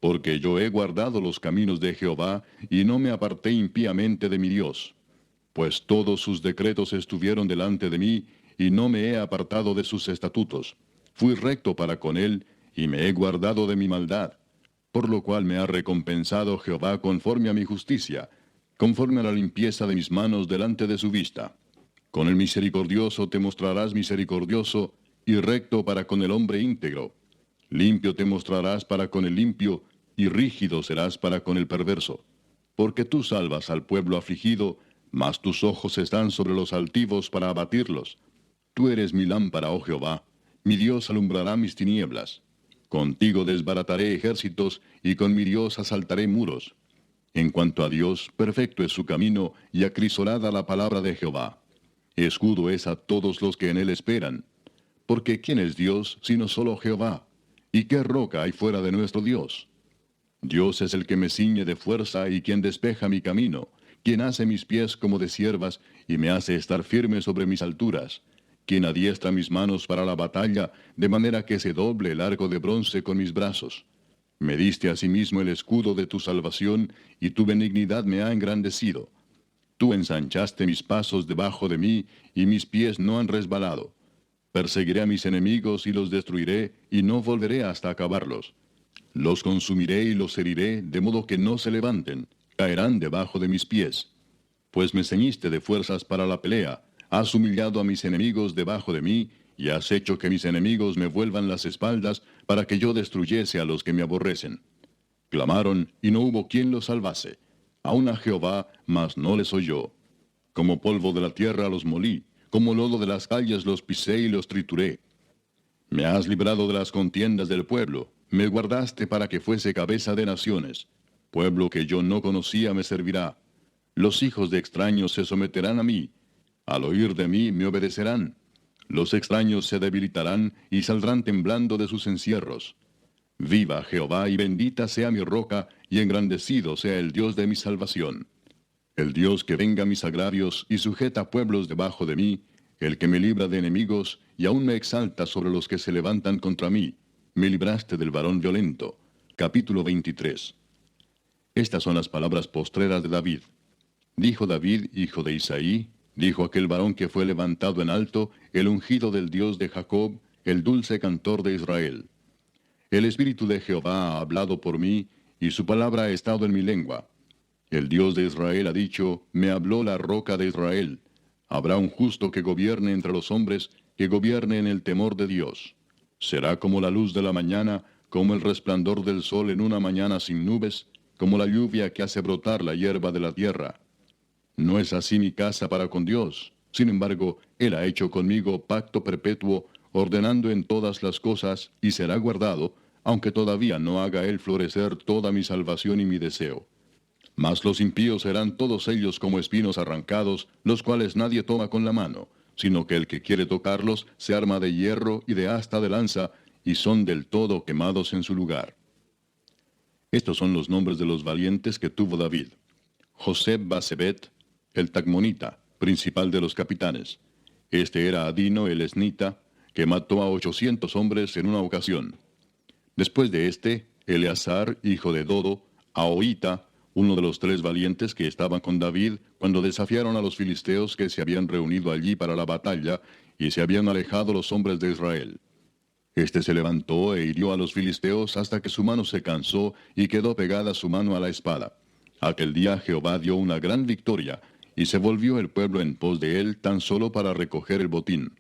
Porque yo he guardado los caminos de Jehová, y no me aparté impíamente de mi Dios. Pues todos sus decretos estuvieron delante de mí, y no me he apartado de sus estatutos. Fui recto para con él, y me he guardado de mi maldad. Por lo cual me ha recompensado Jehová conforme a mi justicia, conforme a la limpieza de mis manos delante de su vista. Con el misericordioso te mostrarás misericordioso, y recto para con el hombre íntegro. Limpio te mostrarás para con el limpio, y rígido serás para con el perverso. Porque tú salvas al pueblo afligido, mas tus ojos están sobre los altivos para abatirlos. Tú eres mi lámpara, oh Jehová, mi Dios alumbrará mis tinieblas. Contigo desbarataré ejércitos, y con mi Dios asaltaré muros. En cuanto a Dios, perfecto es su camino, y acrisolada la palabra de Jehová. Escudo es a todos los que en él esperan. Porque ¿quién es Dios, sino solo Jehová? ¿Y qué roca hay fuera de nuestro Dios? Dios es el que me ciñe de fuerza, y quien despeja mi camino, quien hace mis pies como de ciervas, y me hace estar firme sobre mis alturas, quien adiestra mis manos para la batalla, de manera que se doble el arco de bronce con mis brazos. Me diste asimismo el escudo de tu salvación, y tu benignidad me ha engrandecido. Tú ensanchaste mis pasos debajo de mí, y mis pies no han resbalado. Perseguiré a mis enemigos y los destruiré, y no volveré hasta acabarlos. Los consumiré y los heriré, de modo que no se levanten, caerán debajo de mis pies. Pues me ceñiste de fuerzas para la pelea, has humillado a mis enemigos debajo de mí, y has hecho que mis enemigos me vuelvan las espaldas, para que yo destruyese a los que me aborrecen. Clamaron, y no hubo quien los salvase. Aun a Jehová, mas no les oyó. Como polvo de la tierra los molí, como lodo de las calles los pisé y los trituré. Me has librado de las contiendas del pueblo, me guardaste para que fuese cabeza de naciones. Pueblo que yo no conocía me servirá. Los hijos de extraños se someterán a mí. Al oír de mí me obedecerán. Los extraños se debilitarán y saldrán temblando de sus encierros. Viva Jehová y bendita sea mi roca, y engrandecido sea el Dios de mi salvación. El Dios que venga mis agravios y sujeta pueblos debajo de mí, el que me libra de enemigos y aún me exalta sobre los que se levantan contra mí. Me libraste del varón violento. Capítulo 23. Estas son las palabras postreras de David. Dijo David, hijo de Isaí, dijo aquel varón que fue levantado en alto, el ungido del Dios de Jacob, el dulce cantor de Israel. El Espíritu de Jehová ha hablado por mí, y su palabra ha estado en mi lengua. El Dios de Israel ha dicho, me habló la roca de Israel. Habrá un justo que gobierne entre los hombres, que gobierne en el temor de Dios. Será como la luz de la mañana, como el resplandor del sol en una mañana sin nubes, como la lluvia que hace brotar la hierba de la tierra. No es así mi casa para con Dios. Sin embargo, Él ha hecho conmigo pacto perpetuo, ordenando en todas las cosas, y será guardado, aunque todavía no haga Él florecer toda mi salvación y mi deseo. Mas los impíos serán todos ellos como espinos arrancados, los cuales nadie toma con la mano, sino que el que quiere tocarlos se arma de hierro y de asta de lanza, y son del todo quemados en su lugar. Estos son los nombres de los valientes que tuvo David. Joseb Basebet, el Tacmonita, principal de los capitanes. Este era Adino el Esnita, que mató a 800 hombres en una ocasión. Después de este, Eleazar, hijo de Dodo, Ahoita, uno de los 3 valientes que estaban con David cuando desafiaron a los filisteos que se habían reunido allí para la batalla, y se habían alejado los hombres de Israel. Este se levantó e hirió a los filisteos hasta que su mano se cansó y quedó pegada su mano a la espada. Aquel día Jehová dio una gran victoria, y se volvió el pueblo en pos de él tan solo para recoger el botín.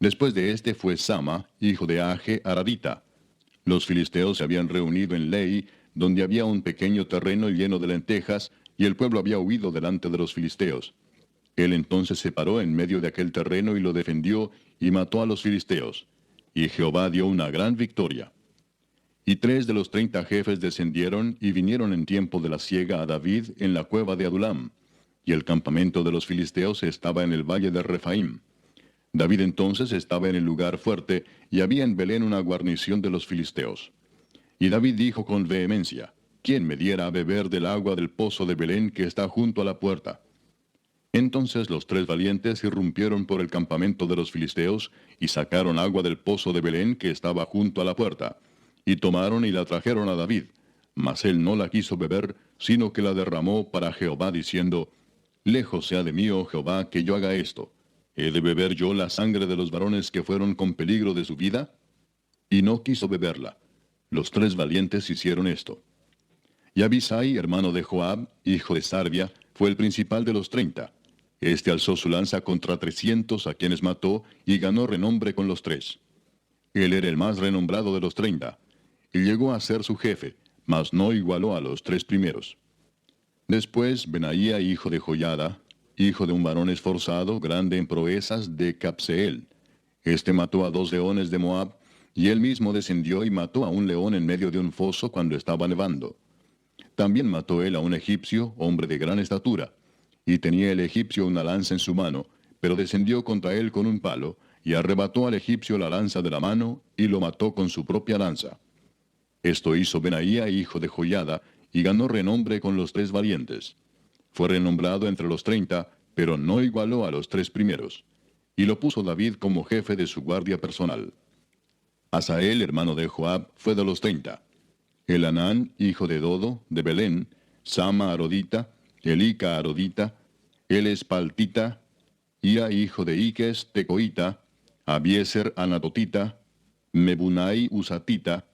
Después de este fue Sama, hijo de Age Aradita. Los filisteos se habían reunido en Lei, donde había un pequeño terreno lleno de lentejas, y el pueblo había huido delante de los filisteos. Él entonces se paró en medio de aquel terreno y lo defendió, y mató a los filisteos. Y Jehová dio una gran victoria. Y 3 de los 30 jefes descendieron y vinieron en tiempo de la siega a David en la cueva de Adulam, y el campamento de los filisteos estaba en el valle de Refaim. David entonces estaba en el lugar fuerte, y había en Belén una guarnición de los filisteos. Y David dijo con vehemencia, ¿quién me diera a beber del agua del pozo de Belén que está junto a la puerta? Entonces los 3 valientes irrumpieron por el campamento de los filisteos, y sacaron agua del pozo de Belén que estaba junto a la puerta, y tomaron y la trajeron a David. Mas él no la quiso beber, sino que la derramó para Jehová, diciendo, Lejos sea de mí, oh Jehová, que yo haga esto. ¿He de beber yo la sangre de los varones que fueron con peligro de su vida? Y no quiso beberla. Los 3 valientes hicieron esto. Y Abisai, hermano de Joab, hijo de Sarvia, fue el principal de los 30. Este alzó su lanza contra 300, a quienes mató, y ganó renombre con los 3. Él era el más renombrado de los 30, y llegó a ser su jefe, mas no igualó a los 3 primeros. Después Benaía, hijo de Joiada, hijo de un varón esforzado, grande en proezas, de Capseel. Este mató a 2 leones de Moab, y él mismo descendió y mató a un león en medio de un foso cuando estaba nevando. También mató él a un egipcio, hombre de gran estatura, y tenía el egipcio una lanza en su mano, pero descendió contra él con un palo, y arrebató al egipcio la lanza de la mano, y lo mató con su propia lanza. Esto hizo Benaía, hijo de Joiada, y ganó renombre con los 3 valientes. Fue renombrado entre los 30, pero no igualó a los 3 primeros. Y lo puso David como jefe de su guardia personal. Asael, hermano de Joab, fue de los 30. Elanán, hijo de Dodo, de Belén, Sama Arodita, Elica Arodita, Elespaltita, Ia, hijo de Iques, Tecoita, Abieser Anatotita, Mebunai Usatita,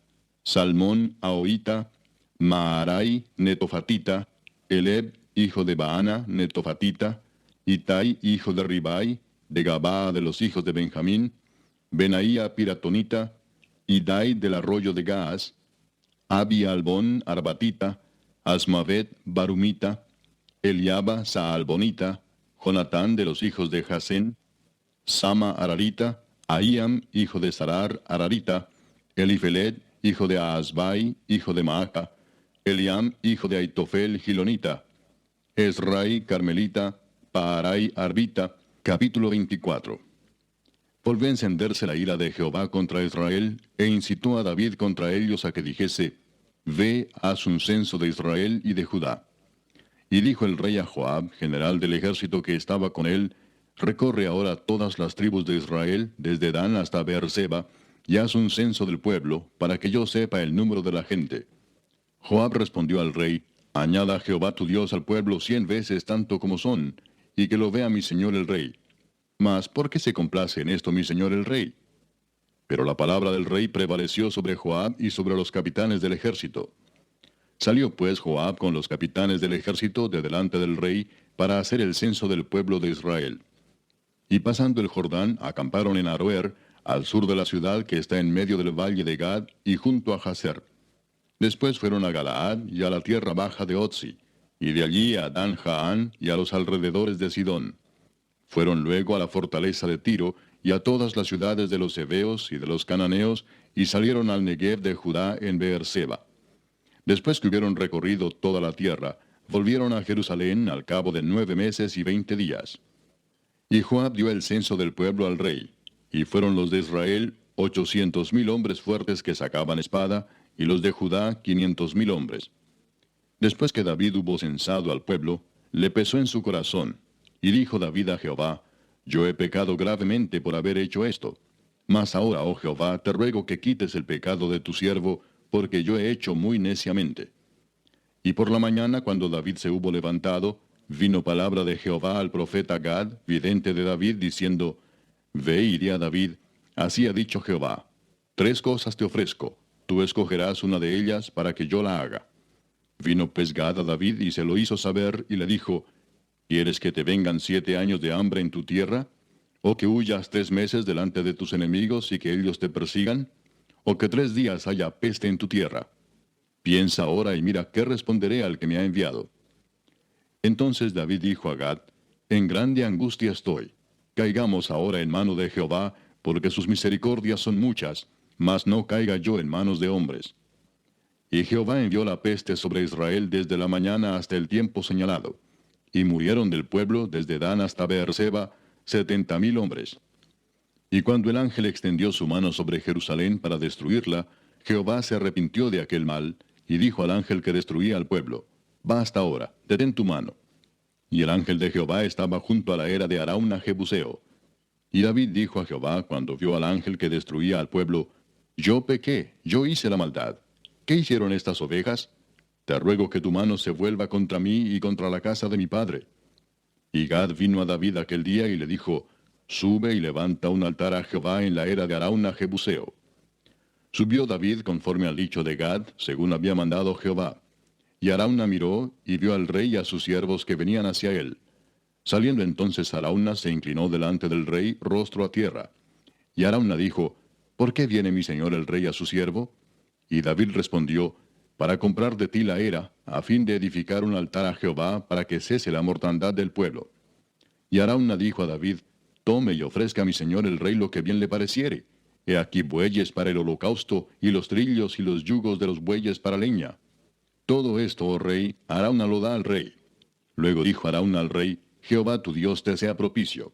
Salmón Ahoita, Maarai Netofatita, Eleb, hijo de Baana, Netofatita, Itai, hijo de Ribai, de Gabaa de los hijos de Benjamín, Benaía Piratonita, Idai del arroyo de Gaas, Abi Albón Arbatita, Asmavet Barumita, Eliaba Saalbonita, Jonatán de los hijos de Jasén, Sama Ararita, Ahiam, hijo de Sarar Ararita, Elifelet, hijo de Aasbai, hijo de Maaca, Eliam, hijo de Aitofel Gilonita, Esrai Carmelita, Paarai Arbita. Capítulo 24. Volvió a encenderse la ira de Jehová contra Israel, e incitó a David contra ellos a que dijese, Ve, haz un censo de Israel y de Judá. Y dijo el rey a Joab, general del ejército que estaba con él, Recorre ahora todas las tribus de Israel, desde Dan hasta Beerseba, y haz un censo del pueblo, para que yo sepa el número de la gente. Joab respondió al rey, Añada Jehová tu Dios al pueblo 100 veces tanto como son, y que lo vea mi señor el rey. Mas, ¿por qué se complace en esto mi señor el rey? Pero la palabra del rey prevaleció sobre Joab y sobre los capitanes del ejército. Salió pues Joab con los capitanes del ejército de delante del rey para hacer el censo del pueblo de Israel. Y pasando el Jordán, acamparon en Aroer, al sur de la ciudad que está en medio del valle de Gad y junto a Jazer. Después fueron a Galaad y a la tierra baja de Otzi, y de allí a Dan Jaán y a los alrededores de Sidón. Fueron luego a la fortaleza de Tiro y a todas las ciudades de los heveos y de los cananeos, y salieron al Negev de Judá en Beerseba. Después que hubieron recorrido toda la tierra, volvieron a Jerusalén al cabo de 9 meses y 20 días. Y Joab dio el censo del pueblo al rey, y fueron los de Israel 800,000 hombres fuertes que sacaban espada, y los de Judá 500,000 hombres. Después que David hubo censado al pueblo, le pesó en su corazón, y dijo David a Jehová, Yo he pecado gravemente por haber hecho esto. Mas ahora, oh Jehová, te ruego que quites el pecado de tu siervo, porque yo he hecho muy neciamente. Y por la mañana, cuando David se hubo levantado, vino palabra de Jehová al profeta Gad, vidente de David, diciendo, Ve y di a David, así ha dicho Jehová, 3 cosas te ofrezco, tú escogerás una de ellas para que yo la haga. Vino pues Gad a David y se lo hizo saber, y le dijo, ¿Quieres que te vengan 7 años de hambre en tu tierra? ¿O que huyas 3 meses delante de tus enemigos y que ellos te persigan? ¿O que 3 días haya peste en tu tierra? Piensa ahora y mira qué responderé al que me ha enviado. Entonces David dijo a Gad, En grande angustia estoy. Caigamos ahora en mano de Jehová, porque sus misericordias son muchas, mas no caiga yo en manos de hombres. Y Jehová envió la peste sobre Israel desde la mañana hasta el tiempo señalado. Y murieron del pueblo desde Dan hasta Beerseba 70,000 hombres. Y cuando el ángel extendió su mano sobre Jerusalén para destruirla, Jehová se arrepintió de aquel mal, y dijo al ángel que destruía al pueblo, «Basta ahora, detén tu mano». Y el ángel de Jehová estaba junto a la era de Arauna Jebuseo. Y David dijo a Jehová cuando vio al ángel que destruía al pueblo, «Yo pequé, yo hice la maldad. ¿Qué hicieron estas ovejas? Te ruego que tu mano se vuelva contra mí y contra la casa de mi padre». Y Gad vino a David aquel día y le dijo, «Sube y levanta un altar a Jehová en la era de Arauna Jebuseo». Subió David conforme al dicho de Gad, según había mandado Jehová. Y Arauna miró y vio al rey y a sus siervos que venían hacia él. Saliendo entonces Arauna se inclinó delante del rey, rostro a tierra. Y Arauna dijo, «¿Por qué viene mi señor el rey a su siervo?» Y David respondió, «Para comprar de ti la era, a fin de edificar un altar a Jehová, para que cese la mortandad del pueblo». Y Arauna dijo a David, «Tome y ofrezca a mi señor el rey lo que bien le pareciere. He aquí bueyes para el holocausto, y los trillos y los yugos de los bueyes para leña. Todo esto, oh rey, Arauna lo da al rey». Luego dijo Arauna al rey, «Jehová tu Dios te sea propicio».